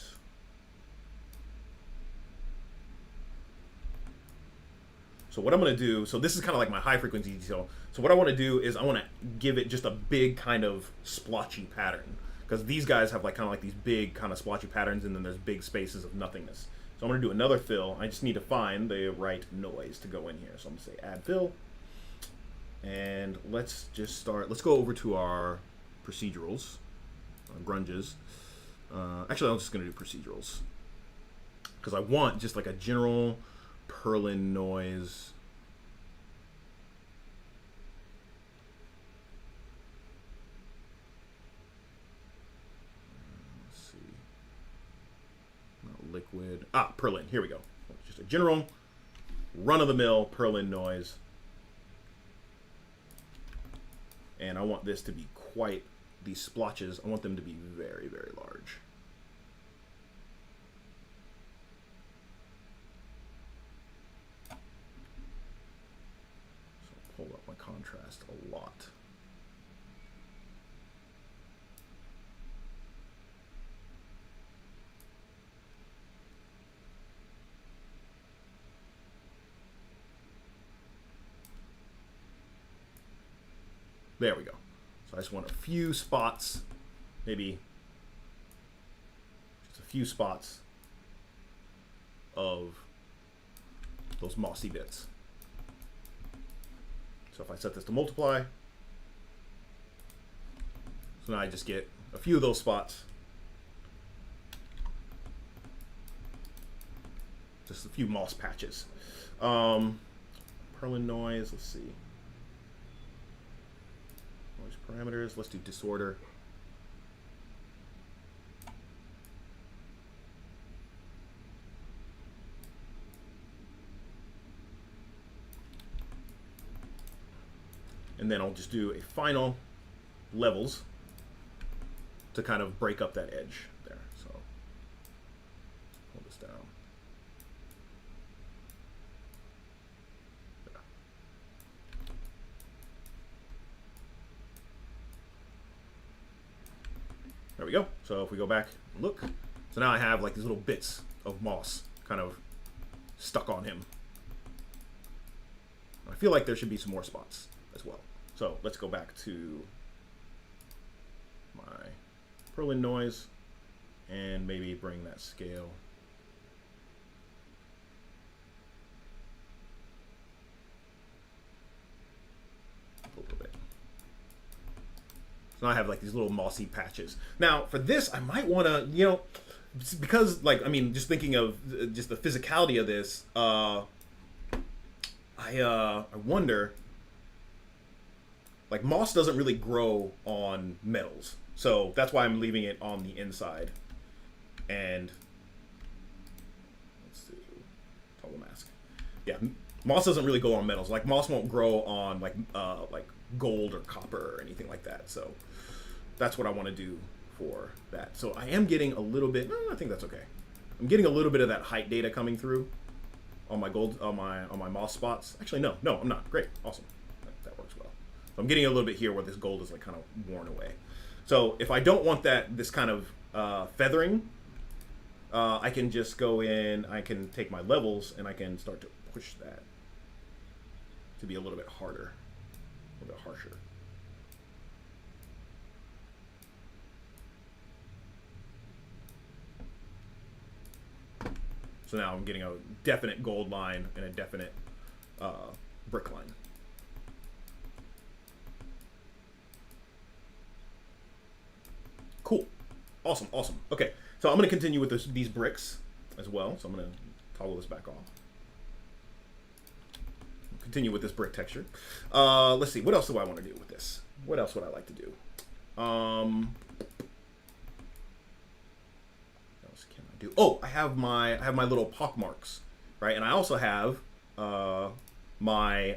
so what I'm going to do, so this is kind of like my high frequency detail. So what I want to do is I want to give it just a big kind of splotchy pattern, because these guys have like kind of like these big kind of splotchy patterns, and then there's big spaces of nothingness. So I'm going to do another fill. I just need to find the right noise to go in here. So I'm going to say add fill. And let's just start. Let's go over to our procedurals, grunges. Actually, I'm just going to do procedurals, because I want just like a general Perlin noise. Let's see. Not liquid. Perlin. Here we go. Just a general run-of-the-mill Perlin noise. And I want this to be quite, these splotches, I want them to be very, very large. So pull up my contrast a lot. There we go. So I just want a few spots, maybe just a few spots of those mossy bits. So if I set this to multiply, so now I just get a few of those spots. Just a few moss patches. Perlin noise, let's see. Parameters, let's do disorder. And then I'll just do a final levels to kind of break up that edge there. So pull this down. There we go. So if we go back and look, so now I have like these little bits of moss kind of stuck on him. I feel like there should be some more spots as well. So let's go back to my Perlin noise and maybe bring that scale a little bit. So now I have like these little mossy patches. Now for this, I might want to, you know, because like, I mean, just thinking of just the physicality of this, I wonder, like moss doesn't really grow on metals. So that's why I'm leaving it on the inside. And let's do toggle mask. Yeah, moss doesn't really go on metals. Like moss won't grow on like gold or copper or anything like that. So that's what I want to do for that. So I am getting a little bit. I think that's okay. I'm getting a little bit of that height data coming through on my gold on my moss spots. Actually, no, I'm not. Great, awesome. That works well. So I'm getting a little bit here where this gold is like kind of worn away. So if I don't want this kind of feathering, I can just go in. I can take my levels and I can start to push that to be a little bit harder, a little bit harsher. So now I'm getting a definite gold line and a definite brick line. Cool. Awesome, awesome. Okay, so I'm going to continue with these bricks as well. So I'm going to toggle this back off. Continue with this brick texture. Let's see, what else do I want to do with this? What else would I like to do? Oh, I have my little pock marks, right? And I also have my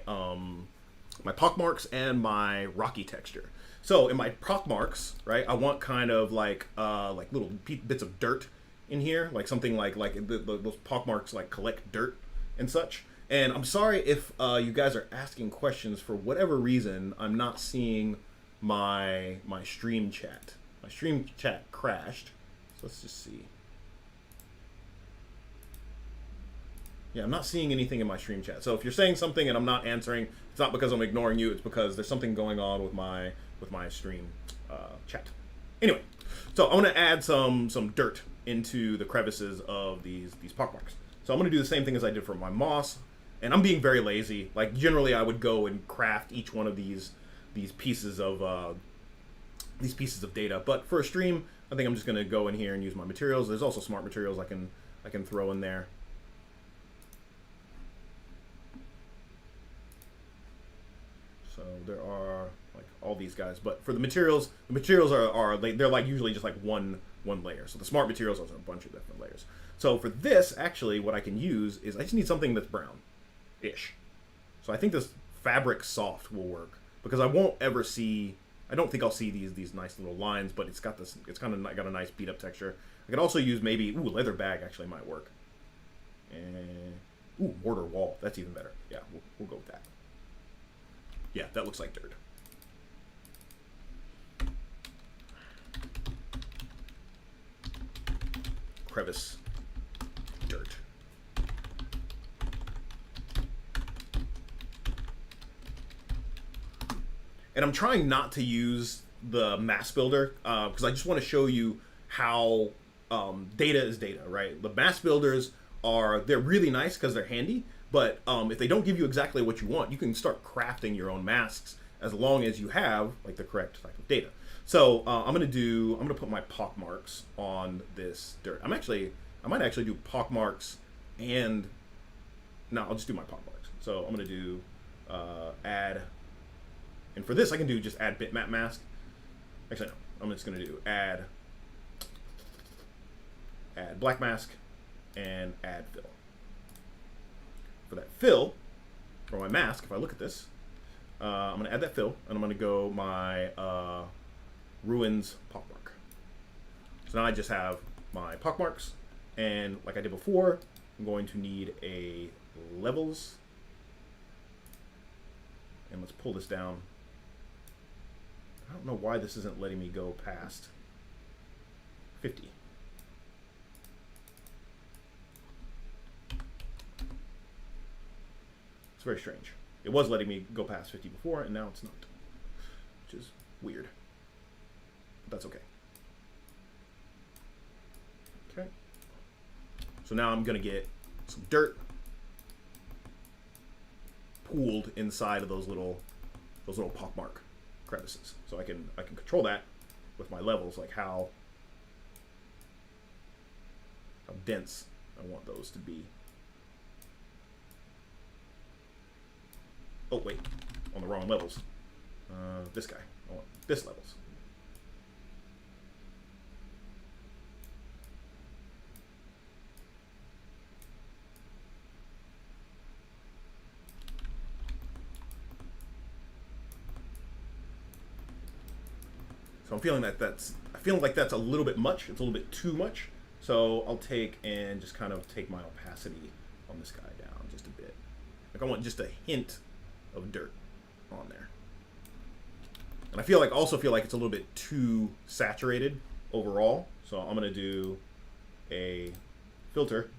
pock marks and my rocky texture. So in my pock marks, right, I want kind of like little bits of dirt in here, like something like those pock marks like collect dirt and such. And I'm sorry if you guys are asking questions. For whatever reason, I'm not seeing my stream chat. My stream chat crashed. So let's just see. Yeah, I'm not seeing anything in my stream chat. So if you're saying something and I'm not answering, it's not because I'm ignoring you. It's because there's something going on with my stream chat. Anyway, so I want to add some dirt into the crevices of these pockmarks. So I'm going to do the same thing as I did for my moss, and I'm being very lazy. Like generally, I would go and craft each one of these pieces of data. But for a stream, I think I'm just going to go in here and use my materials. There's also smart materials I can throw in there. So there are like all these guys, but for the materials are they're like usually just like one layer. So the smart materials are a bunch of different layers. So for this, actually, what I can use is I just need something that's brown-ish. So I think this fabric soft will work because I won't ever see. I don't think I'll see these nice little lines, but it's got this. It's kind of got a nice beat up texture. I could also use maybe leather bag actually might work. And mortar wall, that's even better. Yeah, we'll go with that. Yeah, that looks like dirt. Crevice, dirt. And I'm trying not to use the mass builder because I just want to show you how data is data, right? The mass builders they're really nice because they're handy. But if they don't give you exactly what you want, you can start crafting your own masks as long as you have like the correct type of data. So I'm gonna put my pock marks on this dirt. I might actually do pock marks and no, I'll just do my pock marks. So I'm gonna do add, and for this I can do just add bitmap mask. Actually no, I'm just gonna do add black mask and add fill. For that fill, for my mask, if I look at this, I'm going to add that fill, and I'm going to go my ruins pockmark. So now I just have my pockmarks, and like I did before, I'm going to need a levels, and let's pull this down. I don't know why this isn't letting me go past 50. It's very strange. It was letting me go past 50 before, and now it's not, which is weird. But that's okay. Okay. So now I'm going to get some dirt pooled inside of those little pockmark crevices. So I can control that with my levels, like how dense I want those to be. Oh wait, on the wrong levels. This guy, I want this levels. So I'm feeling like that's a little bit much. It's a little bit too much. So I'll take and just kind of take my opacity on this guy down just a bit. Like I want just a hint of dirt on there. And I also feel like it's a little bit too saturated overall. So I'm gonna do a filter.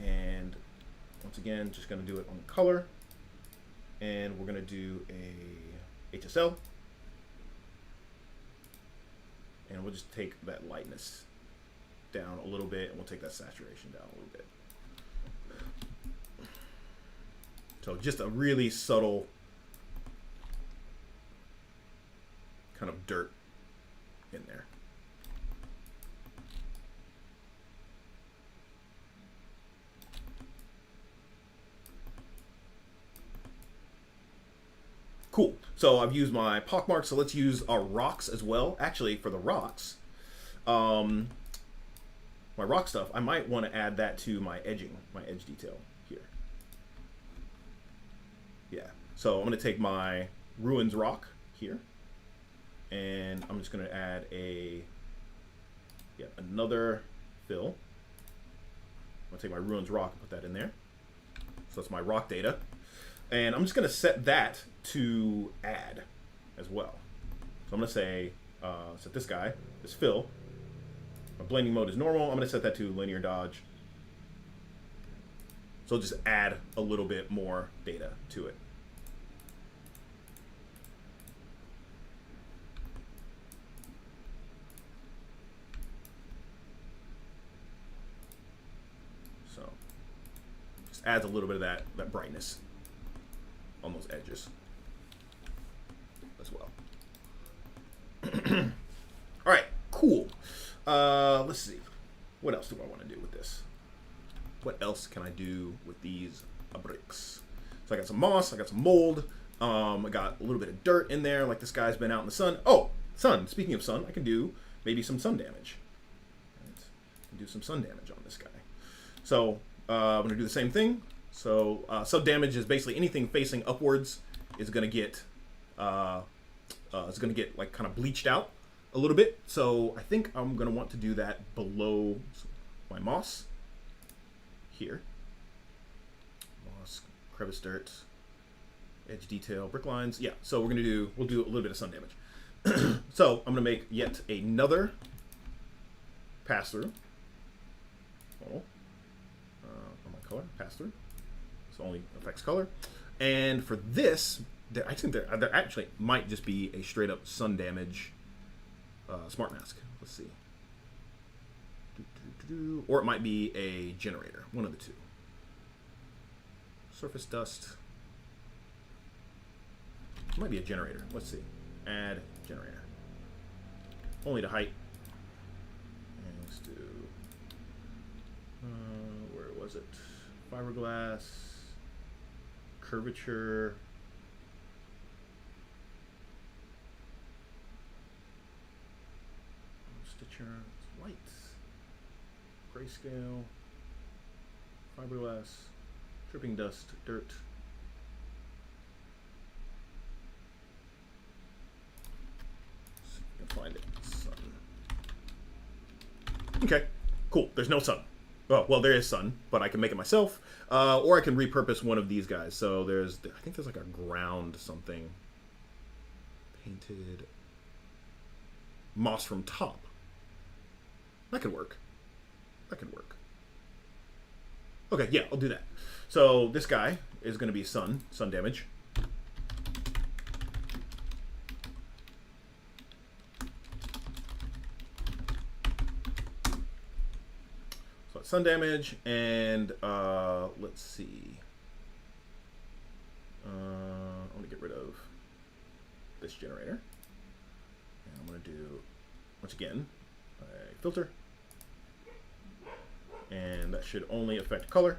And once again, just gonna do it on color. And we're gonna do a HSL. And we'll just take that lightness down a little bit, and we'll take that saturation down a little bit. So just a really subtle kind of dirt in there. Cool. So I've used my pockmarks, so let's use our rocks as well. Actually, for the rocks, my rock stuff, I might want to add that to my edging, my edge detail here. Yeah. So I'm going to take my ruins rock here, and I'm just going to add another fill. I'm going to take my ruins rock and put that in there. So that's my rock data. And I'm just going to set that to add as well. So I'm going to say, set this guy, this fill. My blending mode is normal. I'm going to set that to linear dodge. So just add a little bit more data to it. So just adds a little bit of that brightness on those edges as well. All right, cool. Let's see. What else do I want to do with this? What else can I do with these bricks? So I got some moss, I got some mold, I got a little bit of dirt in there, like this guy's been out in the sun. Oh, sun. Speaking of sun, I can do maybe some sun damage. Right. I can do some sun damage on this guy. So I'm going to do the same thing. So sun damage is basically anything facing upwards is going to get like kind of bleached out a little bit. So I think I'm going to want to do that below my moss here. Moss, crevice dirt, edge detail, brick lines. Yeah, so we'll do a little bit of sun damage. So I'm going to make yet another pass through. On my color, pass through. So only affects color. And for this, I think there actually might just be a straight up sun damage smart mask. Let's see. Or it might be a generator. One of the two. Surface dust. It might be a generator. Let's see. Add generator. Only to height. And let's do. Where was it? Fiberglass. Curvature. Stitcher. White. Grayscale. Fiberglass. Dripping dust. Dirt. See if I can find it. Sun. Okay. Cool. There's no sun. Oh, well, there is sun, but I can make it myself, or I can repurpose one of these guys. So I think there's like a ground something painted. moss from top. That could work. That could work. Okay, yeah, I'll do that. So this guy is going to be sun damage. So it's sun damage, and let's see. I'm going to get rid of this generator. And I'm going to do, once again, a filter. And that should only affect color.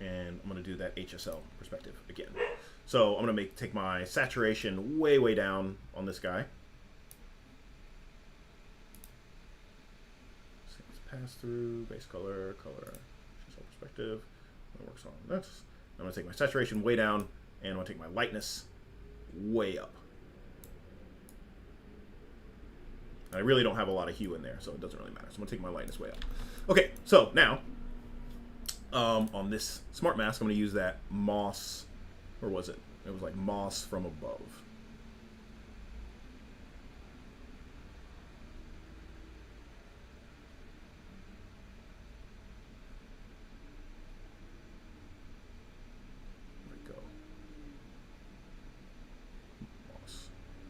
And I'm going to do that HSL perspective again. So I'm going to take my saturation way, way down on this guy. So let's pass through, base color, HSL perspective. That works on that. I'm going to take my saturation way down, and I'm going to take my lightness way up. I really don't have a lot of hue in there, so it doesn't really matter. So I'm going to take my lightness way up. Okay, so now, on this smart mask, I'm going to use that moss, or was it? It was like moss from above.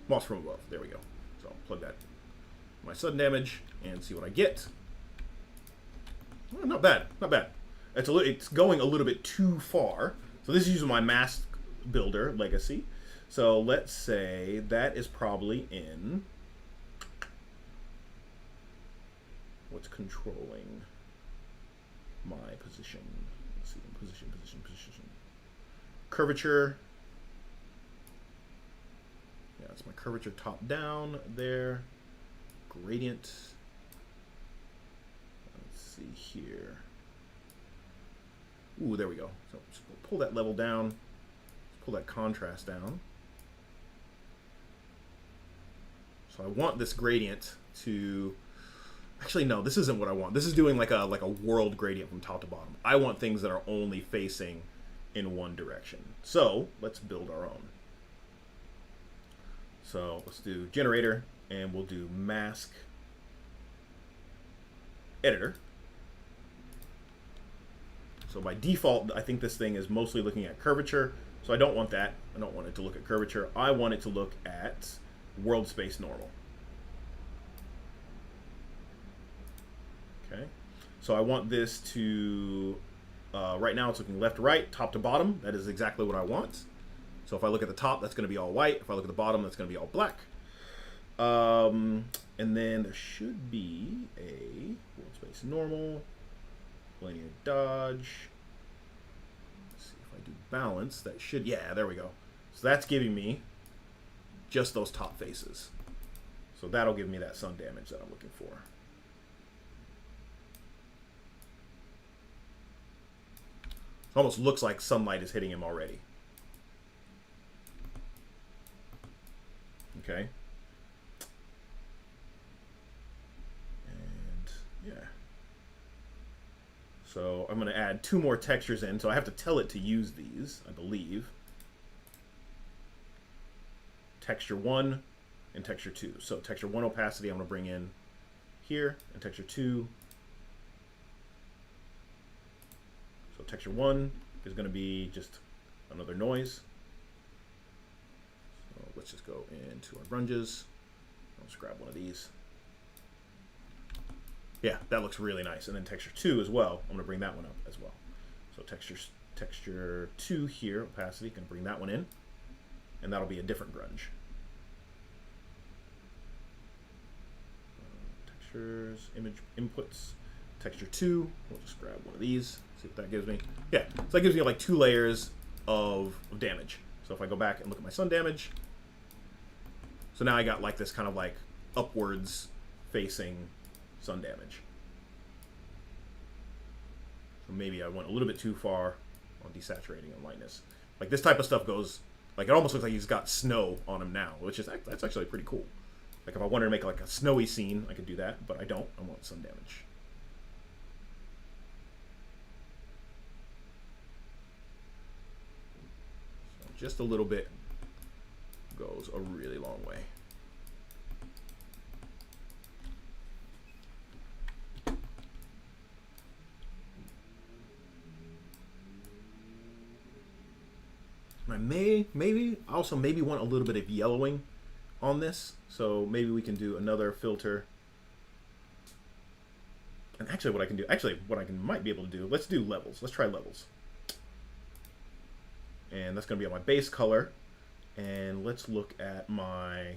Moss from above. There we go. So I'll plug that in my sudden damage and see what I get. Oh, not bad. Not bad. It's going a little bit too far. So this is using my mask builder legacy. So let's say that is probably in what's controlling my position. Let's see. Position. Curvature. Yeah, it's my curvature top down there. Gradient. Let's see here. Ooh, there we go. So just pull that level down. Let's pull that contrast down. So I want this gradient to. Actually, no, this isn't what I want. This is doing like a world gradient from top to bottom. I want things that are only facing in one direction. So let's build our own. So let's do generator, and we'll do mask editor. So by default, I think this thing is mostly looking at curvature. So I don't want that. I don't want it to look at curvature. I want it to look at world space normal. Okay. So I want this to, right now it's looking left to right, top to bottom. That is exactly what I want. So if I look at the top, that's going to be all white. If I look at the bottom, that's going to be all black. And then there should be a world space normal, linear dodge. Let's see if I do balance. That should, yeah, there we go. So that's giving me just those top faces. So that'll give me that sun damage that I'm looking for. It almost looks like sunlight is hitting him already. Okay. And yeah. So I'm going to add 2 more textures in. So I have to tell it to use these, I believe. Texture 1 and texture 2. So texture 1 opacity I'm going to bring in here, and texture 2. So texture 1 is going to be just another noise. So let's just go into our grunges. Let's grab one of these. Yeah, that looks really nice. And then texture 2 as well. I'm going to bring that one up as well. So texture 2 here, opacity, going to bring that one in. And that'll be a different grunge. Textures, image inputs, texture 2. We'll just grab one of these, see what that gives me. Yeah, so that gives me like 2 layers of damage. So if I go back and look at my sun damage, so now I got like this kind of like upwards facing sun damage. So maybe I went a little bit too far on desaturating and lightness. Like this type of stuff goes, like it almost looks like he's got snow on him now, which is, that's actually pretty cool. Like if I wanted to make like a snowy scene, I could do that, but I don't. I want sun damage. So just a little bit goes a really long way. maybe also maybe want a little bit of yellowing on this. So maybe we can do another filter. And actually what I can do, might be able to do, let's do levels. Let's try levels. And that's going to be on my base color. And let's look at my,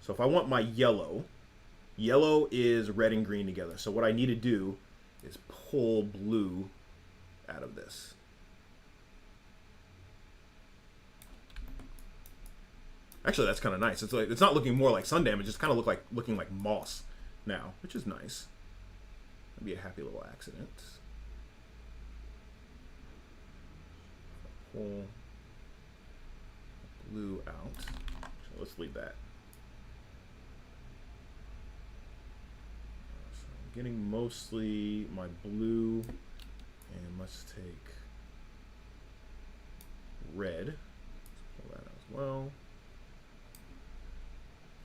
so if I want my yellow is red and green together. So what I need to do is pull blue out of this. Actually, that's kind of nice. It's like, it's not looking more like sun damage. It's kind of looking like moss now, which is nice. That'd be a happy little accident. Pull blue out. So let's leave that. So I'm getting mostly my blue, and let's take red. Let's pull that out as well.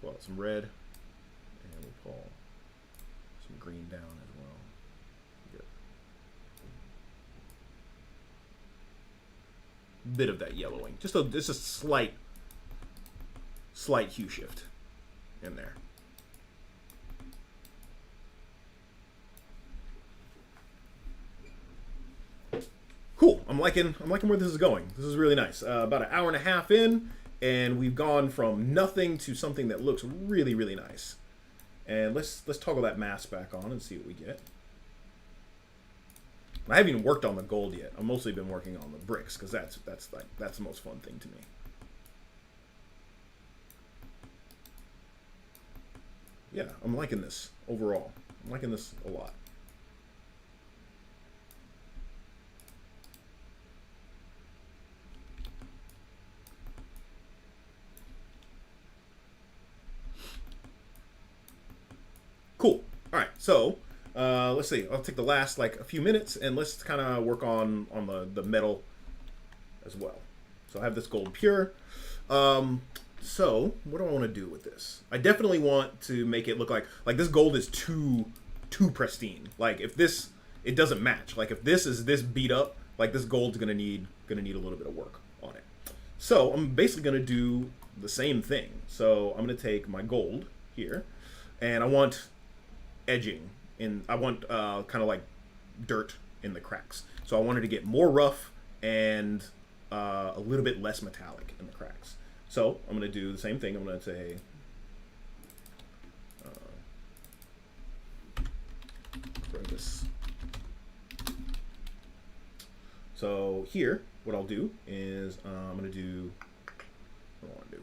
Pull out some red, and we'll pull some green down as well. Good. Bit of that yellowing, just a slight hue shift in there. Cool. I'm liking where this is going. This is really nice. About an hour and a half in, and we've gone from nothing to something that looks really, really nice. And let's toggle that mask back on and see what we get. I haven't even worked on the gold yet. I've mostly been working on the bricks because that's the most fun thing to me. Yeah, I'm liking this overall. I'm liking this a lot. Cool. All right, so let's see. I'll take the last like a few minutes and let's kind of work on the metal as well. So I have this gold pure. So what do I want to do with this? I definitely want to make it look like this gold is too pristine. Like if this, it doesn't match. Like if this is this beat up, like this gold's gonna need a little bit of work on it. So I'm basically gonna do the same thing. So I'm gonna take my gold here, and I want edging in. I want kind of like dirt in the cracks. So I wanted to get more rough and a little bit less metallic in the cracks. So I'm going to do the same thing. I'm going to say Crevice. So here, what I'll do is I'm going to do, what do I want to do?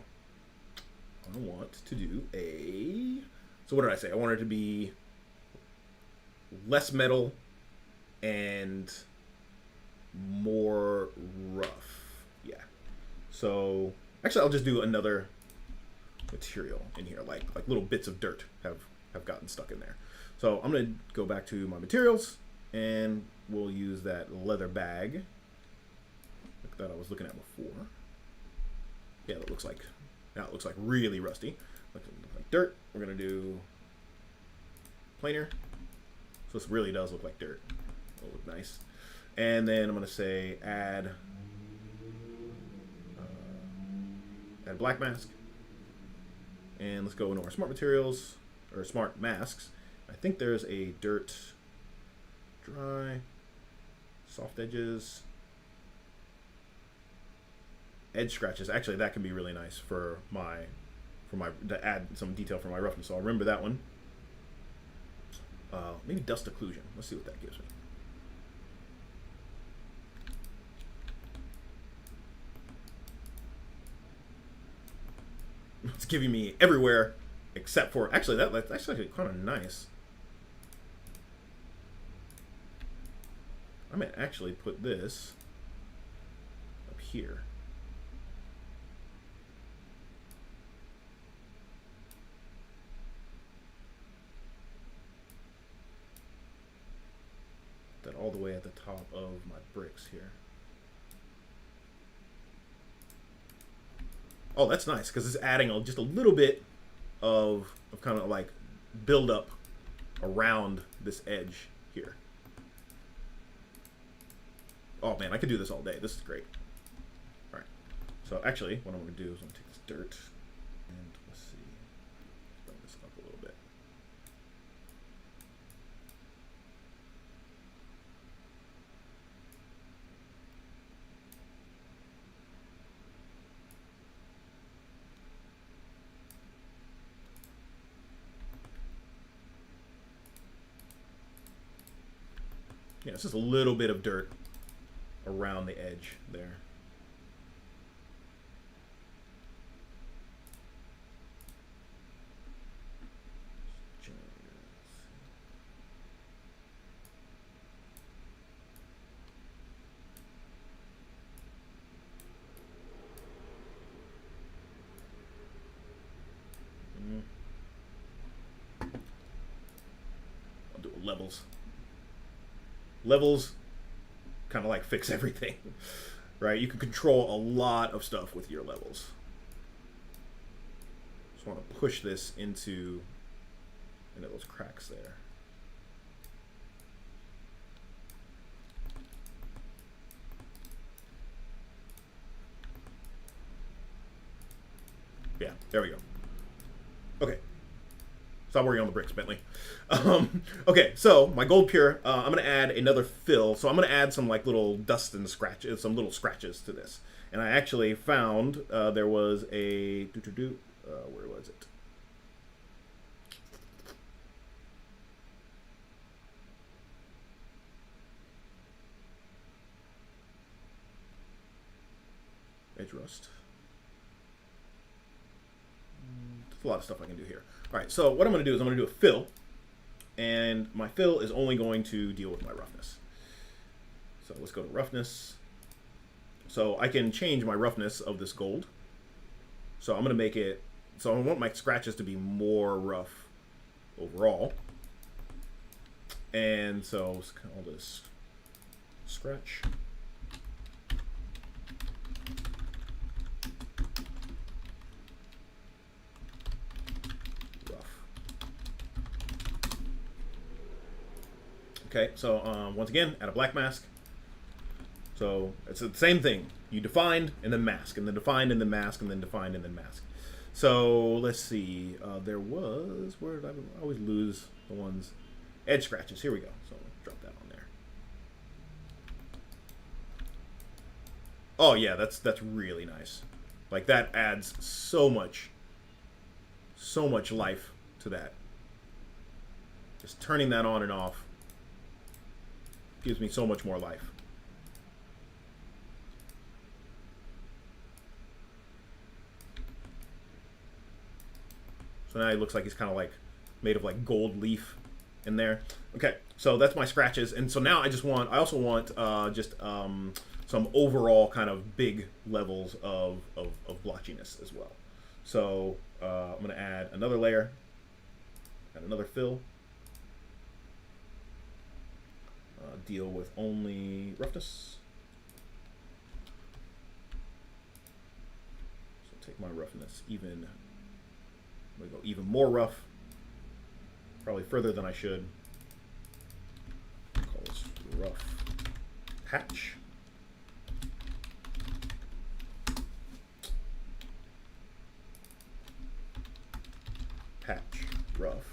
I want to do a, so what did I say? I want it to be less metal and more rough. Yeah. So actually, I'll just do another material in here, like little bits of dirt have gotten stuck in there. So I'm gonna go back to my materials, and we'll use that leather bag that I was looking at before. Yeah, that looks like really rusty. Looks like dirt. We're gonna do planer. So this really does look like dirt. It'll look nice. And then I'm gonna say add black mask, and let's go into our smart materials or smart masks. I think there's a dirt, dry, soft edges, edge scratches. Actually, that can be really nice for my to add some detail for my roughness. So I'll remember that one. Maybe dust occlusion. Let's see what that gives me. It's giving me everywhere except for, actually that's actually kind of nice. I might actually put this up here. That all the way at the top of my bricks here. Oh, that's nice, because it's adding just a little bit of kind of like build up around this edge here. Oh man, I could do this all day. This is great. All So actually, what I'm going to do is I'm going to take this dirt and let's see, bring this up a little bit. Yeah, it's just a little bit of dirt around the edge there. I'll do levels. Levels kind of like fix everything, right? You can control a lot of stuff with your levels. Just want to push this into those cracks there. Yeah, there we go. Okay. Stop working on the bricks, Bentley. Okay, so my gold pure, I'm gonna add another fill. So I'm gonna add some like little dust and scratches, some little scratches to this. And I actually found there was a where was it? Edge rust. There's a lot of stuff I can do here. All right, so what I'm going to do is I'm going to do a fill, and my fill is only going to deal with my roughness. So let's go to roughness. So I can change my roughness of this gold. So I'm going to make it, so I want my scratches to be more rough overall. And so let's call this scratch. Okay, so once again, add a black mask. So it's the same thing. You defined and then mask, and then defined and then mask, and then defined and then mask. So let's see. There was, where did I always lose the ones? Edge scratches. Here we go. So drop that on there. Oh yeah, that's really nice. Like that adds so much life to that. Just turning that on and off gives me so much more life. So now it looks like he's kind of like made of like gold leaf in there. Okay, so that's my scratches, and so now I also want some overall kind of big levels of blotchiness as well. So I'm gonna add another layer, add another fill. Deal with only roughness. So take my roughness even. I'm gonna go even more rough. Probably further than I should. Call this rough patch. Patch rough.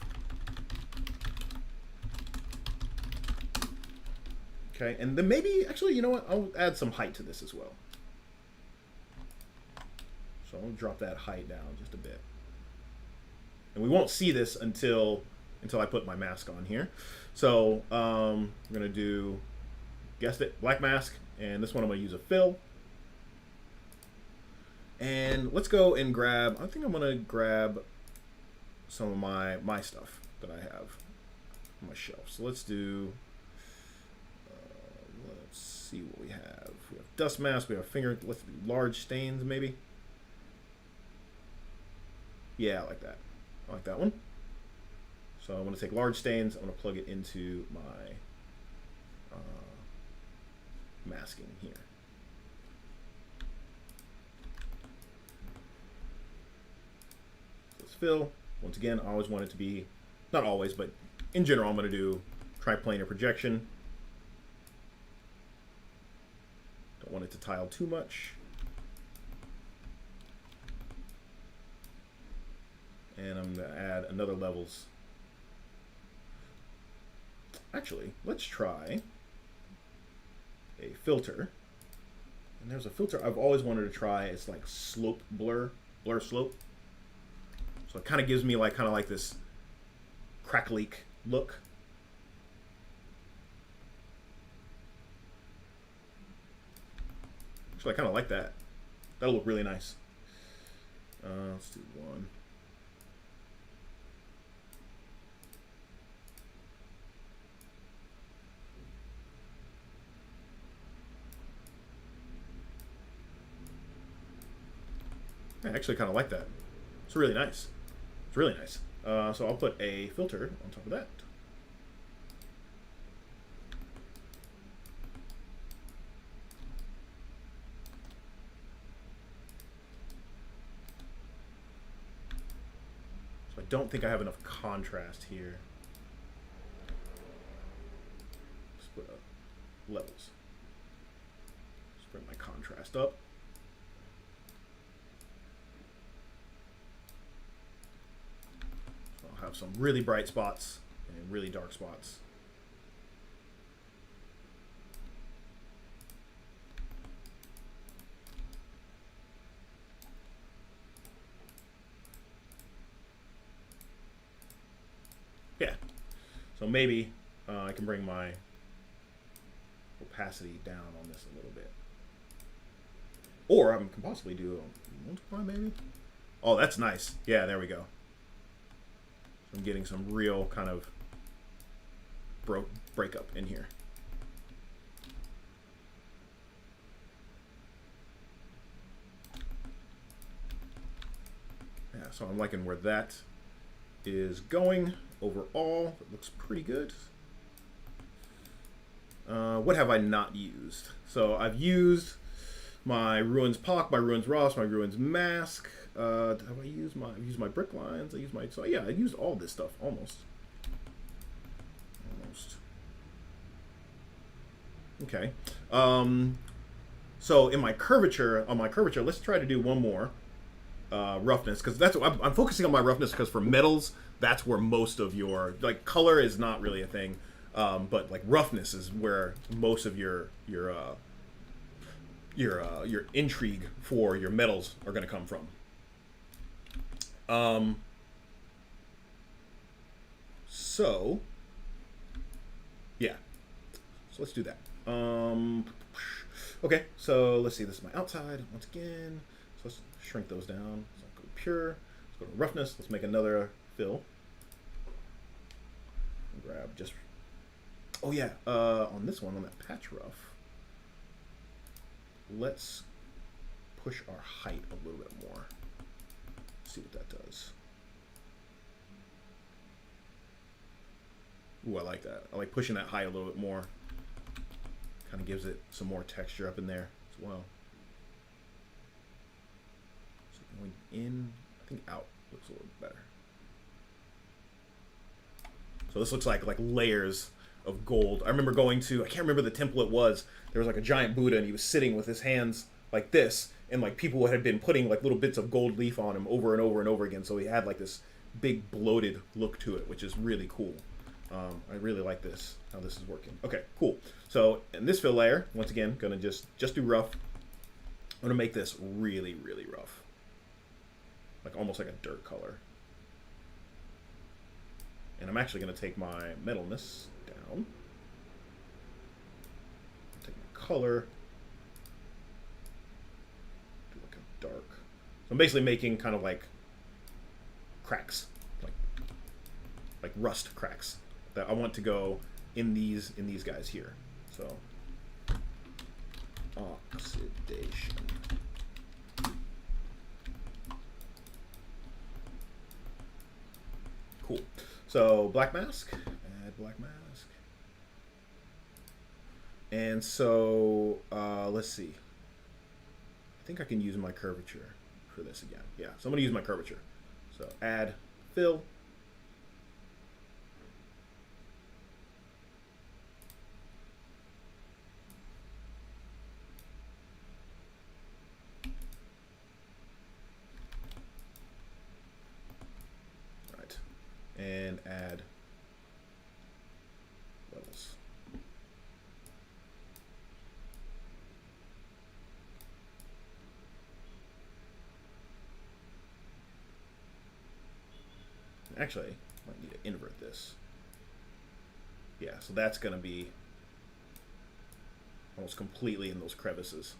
Okay, and then maybe, actually, you know what? I'll add some height to this as well. So I'll drop that height down just a bit. And we won't see this until I put my mask on here. So I'm going to do, guessed it, black mask. And this one I'm going to use a fill. And let's go and grab, I think I'm going to grab some of my stuff that I have on my shelf. So let's do... let's see what we have. We have dust mask, we have finger, let's do large stains maybe. Yeah, I like that. I like that one. So I'm going to take large stains, I'm going to plug it into my masking here. So let's fill. Once again, I always want it to be, not always, but in general, I'm going to do triplanar projection. Don't want it to tile too much. And I'm going to add another levels. Actually, let's try a filter. And there's a filter I've always wanted to try. It's like slope blur slope. So it kind of gives me like kind of like this crack leak look. Actually, I kind of like that. That'll look really nice. Let's do one. I actually kind of like that. It's really nice. It's really nice. So I'll put a filter on top of that. So I don't think I have enough contrast here. Just put levels. Just bring my contrast up. Have some really bright spots and really dark spots. Yeah, so maybe I can bring my opacity down on this a little bit, or I can possibly do a multiply maybe. Oh, that's nice. Yeah, there we go. I'm getting some real kind of breakup in here. Yeah, so I'm liking where that is going overall. It looks pretty good. What have I not used? So I've used my Ruins Pock, my Ruins Ross, my Ruins Mask. Have I used my? I've used my brick lines. I used my. So yeah, I used all this stuff almost. Almost. Okay. So in my curvature, let's try to do one more roughness, because that's what I'm focusing on my roughness, because for metals, that's where most of your like color is not really a thing, but like roughness is where most of your intrigue for your metals are going to come from. So yeah, so let's do that. Okay, so let's see, this is my outside once again, so let's shrink those down. So I'll go pure, let's go to roughness, let's make another fill. Grab just, oh yeah, on this one, on that patch rough, let's push our height a little bit more. See what that does. Ooh, I like that. I like pushing that height a little bit more. Kind of gives it some more texture up in there as well. So going in, I think out looks a little better. So this looks like layers of gold. I remember going to, I can't remember the temple it was. There was like a giant Buddha, and he was sitting with his hands like this, and like people had been putting like little bits of gold leaf on him over and over and over again. So he had like this big bloated look to it, which is really cool. I really like this, how this is working. Okay, cool. So in this fill layer, once again, gonna just do rough. I'm gonna make this really, really rough. Like almost like a dirt color. And I'm actually gonna take my metalness down. Take my color. Do like a dark. So I'm basically making kind of like cracks. Like rust cracks. That I want to go in these guys here. So oxidation. Cool. So black mask, add black mask. And so let's see. I think I can use my curvature for this again. Yeah, so I'm gonna use my curvature. So add fill. add levels. Actually, I might need to invert this. Yeah, so that's going to be almost completely in those crevices.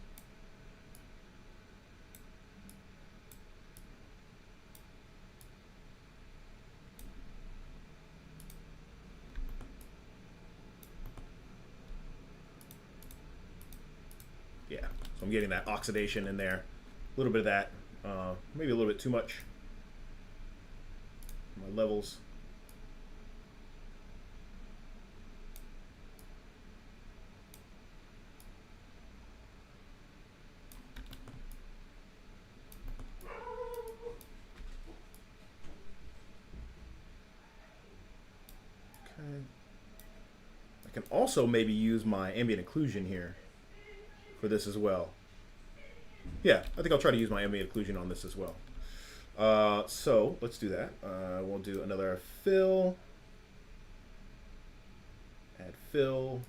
Yeah, so I'm getting that oxidation in there. A little bit of that, maybe a little bit too much. My levels. Okay. I can also maybe use my ambient occlusion here for this as well. Yeah, I think I'll try to use my ambient occlusion on this as well. So let's do that. We'll do another fill, add fill,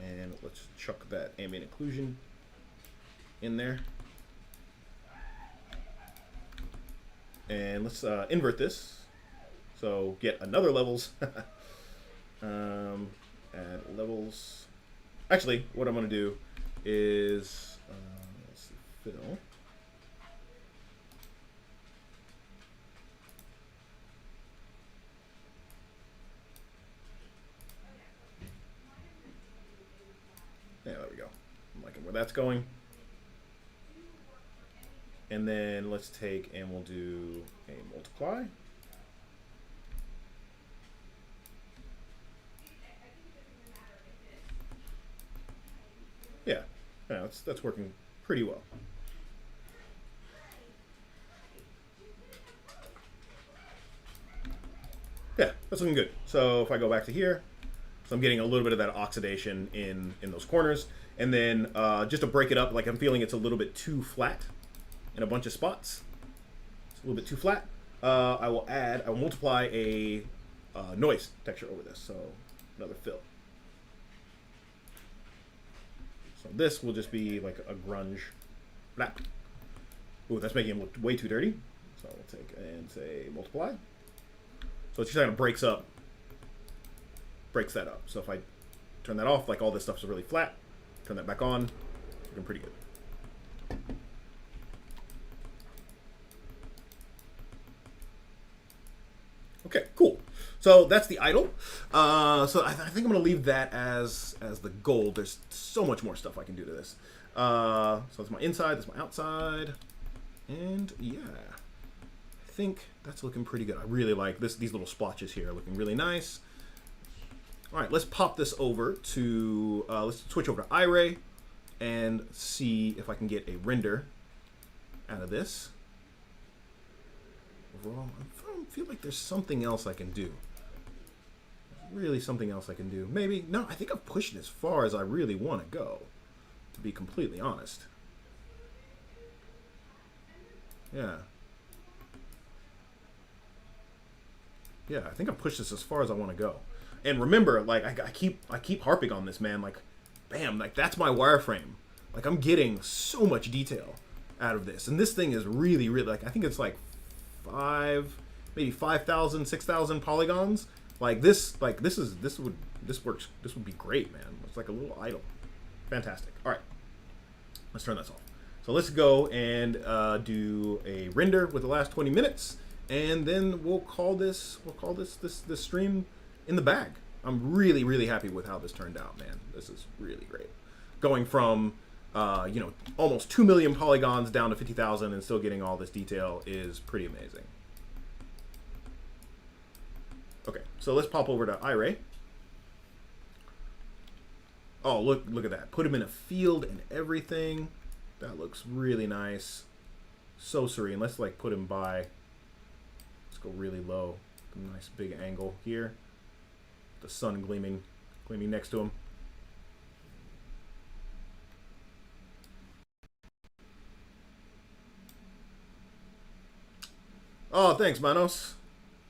and let's chuck that ambient occlusion in there. And let's invert this. So get another levels. Add levels. Actually, what I'm going to do is let's see, fill. Yeah, there we go. I'm liking where that's going. And then let's take and we'll do a multiply. Yeah, that's working pretty well. Yeah, that's looking good. So if I go back to here, so I'm getting a little bit of that oxidation in those corners. And then just to break it up, like I'm feeling it's a little bit too flat in a bunch of spots. It's a little bit too flat. I will multiply a noise texture over this. So another fill. So this will just be like a grunge flap. Ooh, that's making it look way too dirty. So we'll take and say multiply. So it just kind of breaks that up. So if I turn that off, like all this stuff's really flat, turn that back on, looking pretty good. Okay, cool. So that's the idle. So I think I'm gonna leave that as the goal. There's so much more stuff I can do to this. So that's my inside, that's my outside, and yeah, I think that's looking pretty good. I really like this. These little splotches here are looking really nice. All right, let's pop this over to, let's switch over to iRay and see if I can get a render out of this. Overall, I feel like there's something else I can do. Really something else I can do. Maybe, no, I think I've pushed it as far as I really want to go, to be completely honest. Yeah. Yeah, I think I've pushed this as far as I want to go. And remember, like I keep harping on this, man. Like, bam, like that's my wireframe. Like I'm getting so much detail out of this, and this thing is really, really like I think it's like maybe 5,000, 6,000 polygons. Like this would be great, man. It's like a little idle. Fantastic. All right, let's turn this off. So let's go and do a render with the last 20 minutes, and then we'll call this stream in the bag. I'm really, really happy with how this turned out, man. This is really great. Going from almost 2 million polygons down to 50,000 and still getting all this detail is pretty amazing. Okay, so let's pop over to iRay. Oh, look at that. Put him in a field and everything. That looks really nice. So serene. Let's like put him by. Let's go really low. Nice big angle here. The sun gleaming next to him. Oh, thanks, Manos.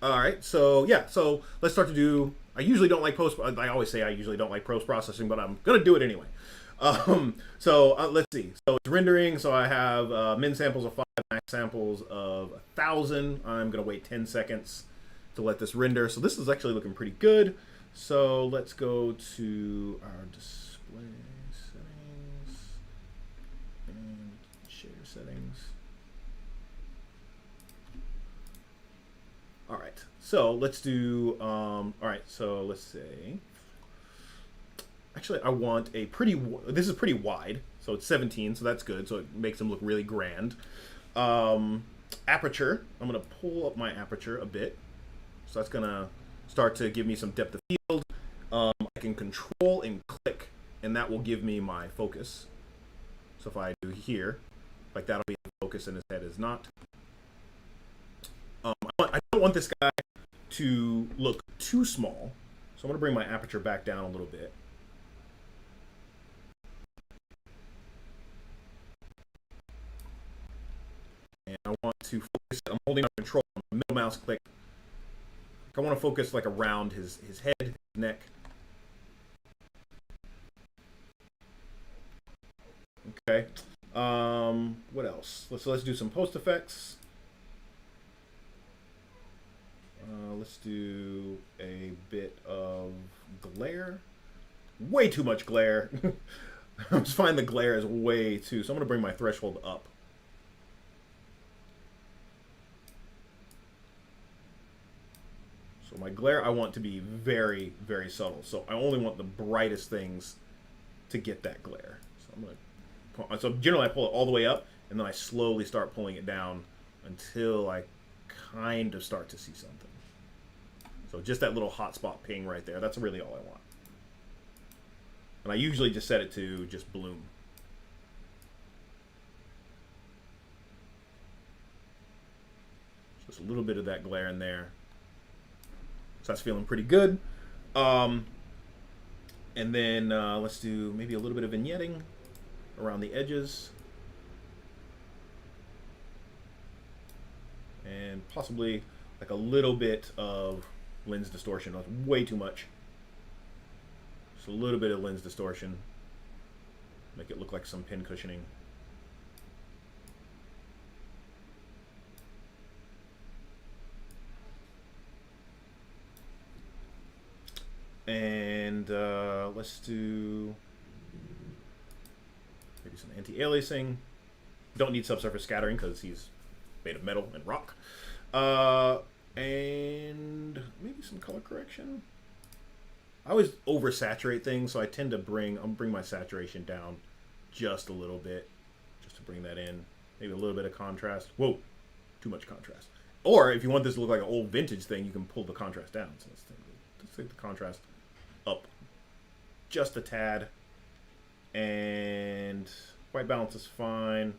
All right, so yeah, so let's start to do. I usually don't like post. I always say I usually don't like post processing, but I'm gonna do it anyway. Let's see. So it's rendering. So I have min samples of 5, max samples of 1,000. I'm gonna wait 10 seconds to let this render. So this is actually looking pretty good. So let's go to our display settings and share settings. All right, so let's do. All right, so let's say. Actually, I want a pretty. This is pretty wide, so it's 17, so that's good. So it makes them look really grand. Aperture. I'm gonna pull up my aperture a bit, so that's gonna start to give me some depth of field. I can control and click, and that will give me my focus. So if I do here, like that'll be in focus, and his head is not. I don't want this guy to look too small, so I'm going to bring my aperture back down a little bit. And I want to focus, I'm holding my control on the middle mouse click. I want to focus like around his head, his neck. Okay. What else? Let's do some post effects. Let's do a bit of glare. Way too much glare. I just find the glare is way too. So I'm going to bring my threshold up. So my glare I want to be very, very subtle. So I only want the brightest things to get that glare. So I'm going to. So generally I pull it all the way up, and then I slowly start pulling it down until I kind of start to see something. So just that little hotspot ping right there, that's really all I want. And I usually just set it to just bloom. Just a little bit of that glare in there. So that's feeling pretty good. And then let's do maybe a little bit of vignetting around the edges. And possibly like a little bit of lens distortion. That's way too much. Just a little bit of lens distortion. Make it look like some pin cushioning. And let's do maybe some anti-aliasing. Don't need subsurface scattering because he's made of metal and rock. And maybe some color correction. I always oversaturate things, so I tend to bring my saturation down just a little bit, just to bring that in. Maybe a little bit of contrast. Whoa, too much contrast. Or if you want this to look like an old vintage thing, you can pull the contrast down. So let's take the contrast up just a tad, and white balance is fine.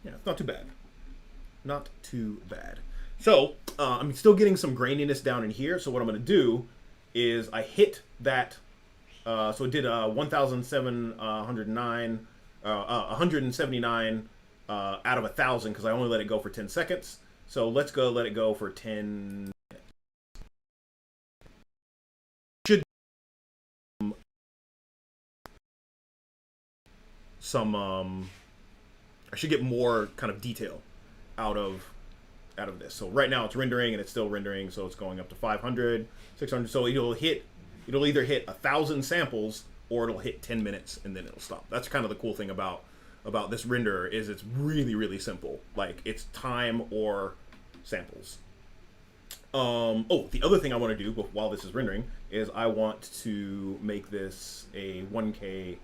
Yeah, it's not too bad. Not too bad. So, I'm still getting some graininess down in here. So what I'm going to do is I hit that. So it did 1,709, 179 out of 1,000 because I only let it go for 10 seconds. So let's go let it go for 10. Should some I should get more kind of detail out of this. So right now it's rendering and it's still rendering, so it's going up to 500, 600. So it'll either hit 1,000 samples or it'll hit 10 minutes and then it'll stop. That's kind of the cool thing about this renderer is it's really, really simple. Like it's time or samples. Oh, the other thing I want to do while this is rendering is I want to make this a 1K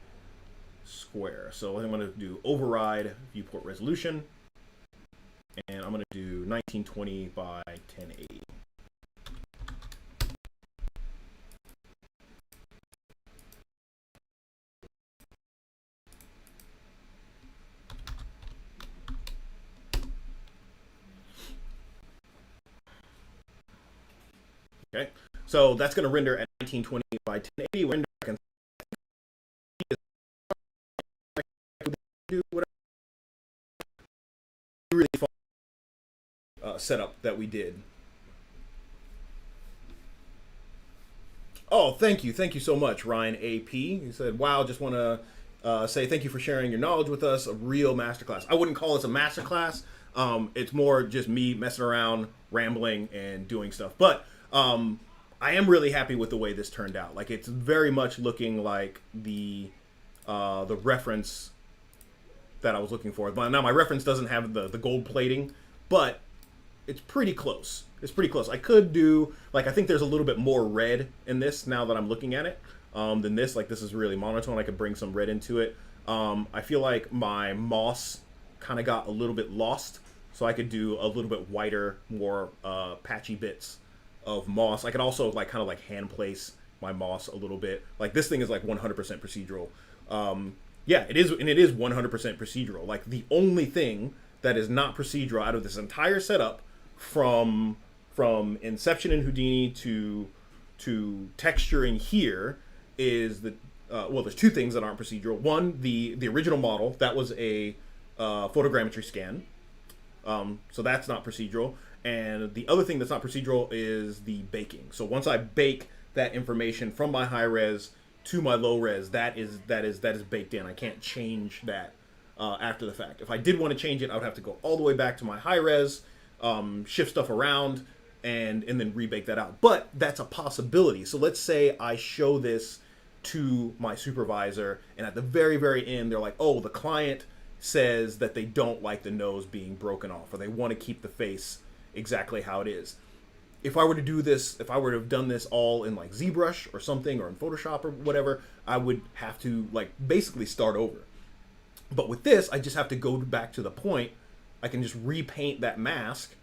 square. So I'm going to do override viewport resolution, and I'm going to do 1920 by 1080. Okay, so that's going to render at 1920 by 1080. Render, I can do whatever. Really fun setup that we did. Oh, thank you so much, Ryan AP. He said, "Wow, just want to say thank you for sharing your knowledge with us. A real masterclass. I wouldn't call this a masterclass. It's more just me messing around, rambling, and doing stuff. But I am really happy with the way this turned out. Like, it's very much looking like the reference that I was looking for. But now my reference doesn't have the gold plating, but it's pretty close. It's pretty close. I could do, like, I think there's a little bit more red in this now that I'm looking at it than this. Like, this is really monotone. I could bring some red into it. I feel like my moss kind of got a little bit lost, so I could do a little bit whiter, more patchy bits of moss. I could also, like, kind of like hand place my moss a little bit. Like, this thing is like 100% procedural. Yeah, it is, and it is 100% procedural. Like, the only thing that is not procedural out of this entire setup, from inception in Houdini to texturing here, is the well, there's two things that aren't procedural. One, the original model, that was a photogrammetry scan, so that's not procedural. And the other thing that's not procedural is the baking. So once I bake that information from my high res to my low res, that is baked in. I can't change that after the fact. If I did want to change it, I would have to go all the way back to my high res, shift stuff around, and then rebake that out. But that's a possibility. So let's say I show this to my supervisor, and at the very, very end, they're like, oh, the client says that they don't like the nose being broken off, or they want to keep the face exactly how it is. If I were to do this, if I were to have done this all in like ZBrush or something, or in Photoshop or whatever, I would have to, like, basically start over. But with this, I just have to go back to the point. I can just repaint that mask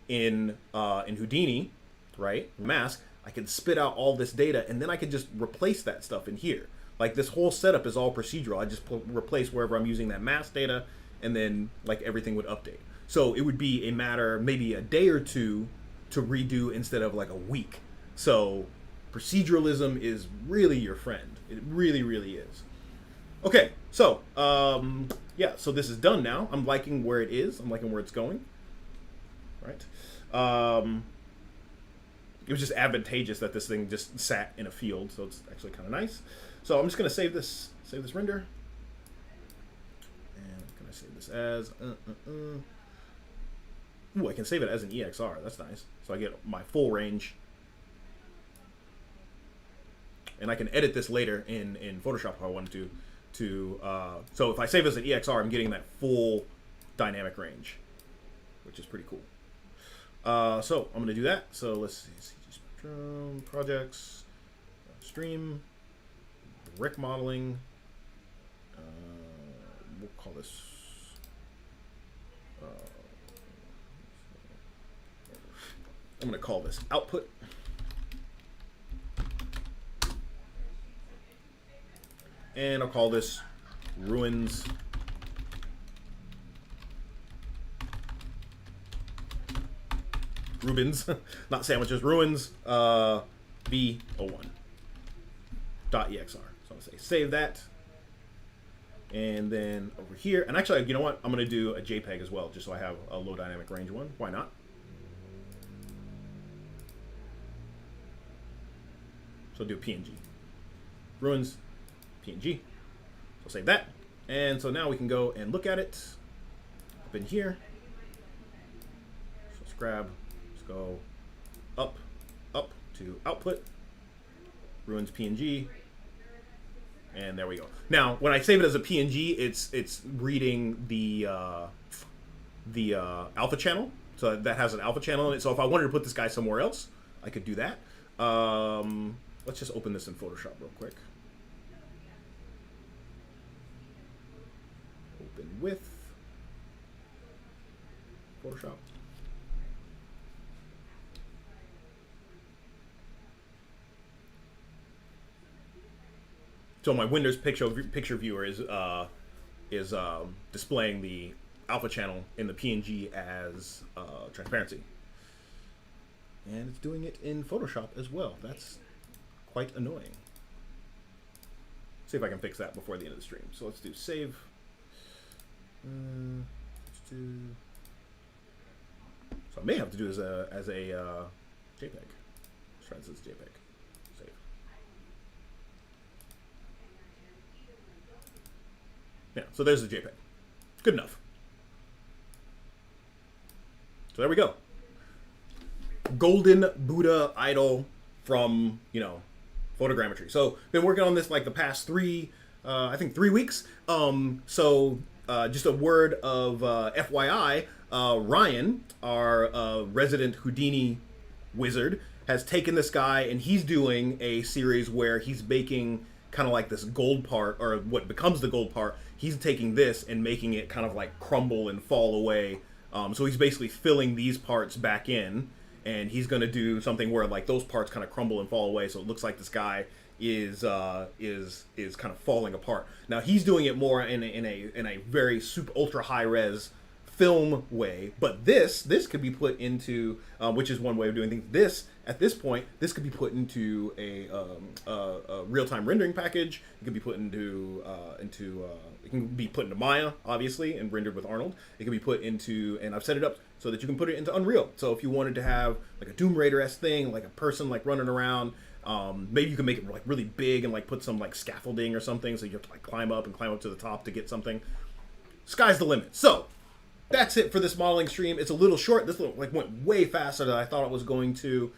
in Houdini, right? Mask. I can spit out all this data, and then I can just replace that stuff in here. Like, this whole setup is all procedural. I just replace wherever I'm using that mask data, and then, like, everything would update. So it would be a matter, maybe a day or two, to redo instead of like a week. So proceduralism is really your friend. It really, really is. Okay, so yeah, so this is done now. I'm liking where it is. I'm liking where it's going. Right. It was just advantageous that this thing just sat in a field, so it's actually kind of nice. So I'm just gonna save this render. And can I save this as Ooh, I can save it as an EXR. That's nice. So I get my full range. And I can edit this later in Photoshop if I wanted to. So if I save as an EXR, I'm getting that full dynamic range, which is pretty cool. So I'm going to do that. So let's see. CG Spectrum, projects, stream, Rick modeling. We'll call this... I'm going to call this output. And I'll call this ruins. Rubens, not sandwiches, ruins, V01 .exr. So I'm going to say save that. And then over here, and actually, you know what? I'm going to do a JPEG as well, just so I have a low dynamic range one. Why not? So I'll do PNG. Ruins, PNG. So save that. And so now we can go and look at it up in here. So let's grab, let's go up to output, ruins PNG, and there we go. Now, when I save it as a PNG, it's reading the alpha channel. So that has an alpha channel in it. So if I wanted to put this guy somewhere else, I could do that. Let's just open this in Photoshop real quick. Open with Photoshop. So my Windows picture viewer is displaying the alpha channel in the PNG as transparency, and it's doing it in Photoshop as well. That's quite annoying. See if I can fix that before the end of the stream. So let's do save. So I may have to do as a JPEG. Let's try this as JPEG. Save. Yeah, so there's the JPEG. Good enough. So there we go. Golden Buddha idol from, photogrammetry. So been working on this like the past 3 weeks. Just a word of FYI, Ryan, our resident Houdini wizard, has taken this guy and he's doing a series where he's making kind of like this gold part, or what becomes the gold part. He's taking this and making it kind of like crumble and fall away. So he's basically filling these parts back in, and he's going to do something where like those parts kind of crumble and fall away. So it looks like this guy is kind of falling apart. Now he's doing it more in a very super ultra high res film way, but this could be put into which is one way of doing things. This at this point, this could be put into a real-time rendering package. It could be put into it can be put into Maya, obviously, and rendered with Arnold. It can be put into, and I've set it up so that you can put it into Unreal. So if you wanted to have like a Tomb Raider-esque thing, like a person like running around, maybe you can make it like really big and like put some like scaffolding or something, so you have to like climb up to the top to get something. Sky's the limit. So that's it for this modeling stream. It's a little short. This like went way faster than I thought it was going to.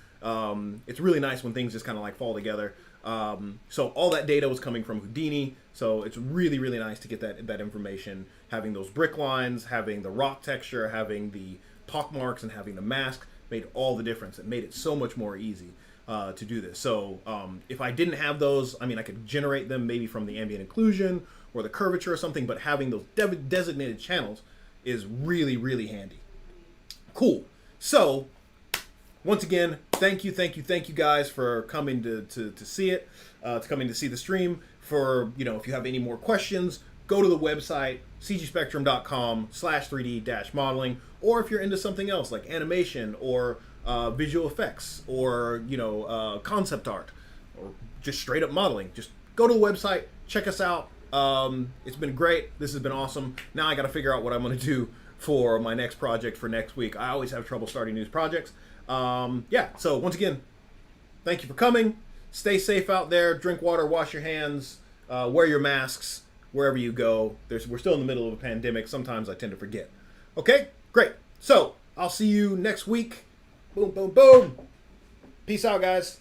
It's really nice when things just kind of like fall together. So all that data was coming from Houdini. So it's really, really nice to get that information. Having those brick lines, having the rock texture, having the pock marks, and having the mask made all the difference. It made it so much more easy to do this. So if I didn't have those, I mean, I could generate them maybe from the ambient occlusion or the curvature or something, but having those designated channels is really, really handy. Cool. So once again, thank you guys for coming to see it, coming to see the stream. For, if you have any more questions, go to the website, cgspectrum.com/3D-modeling, or if you're into something else like animation or visual effects or, concept art or just straight up modeling, just go to the website, check us out. It's been great. This has been awesome. Now I got to figure out what I'm going to do for my next project for next week. I always have trouble starting new projects. So once again, thank you for coming. Stay safe out there. Drink water, wash your hands, wear your masks wherever you go. We're still in the middle of a pandemic. Sometimes I tend to forget. Okay, great. So I'll see you next week. Boom, boom, boom. Peace out, guys.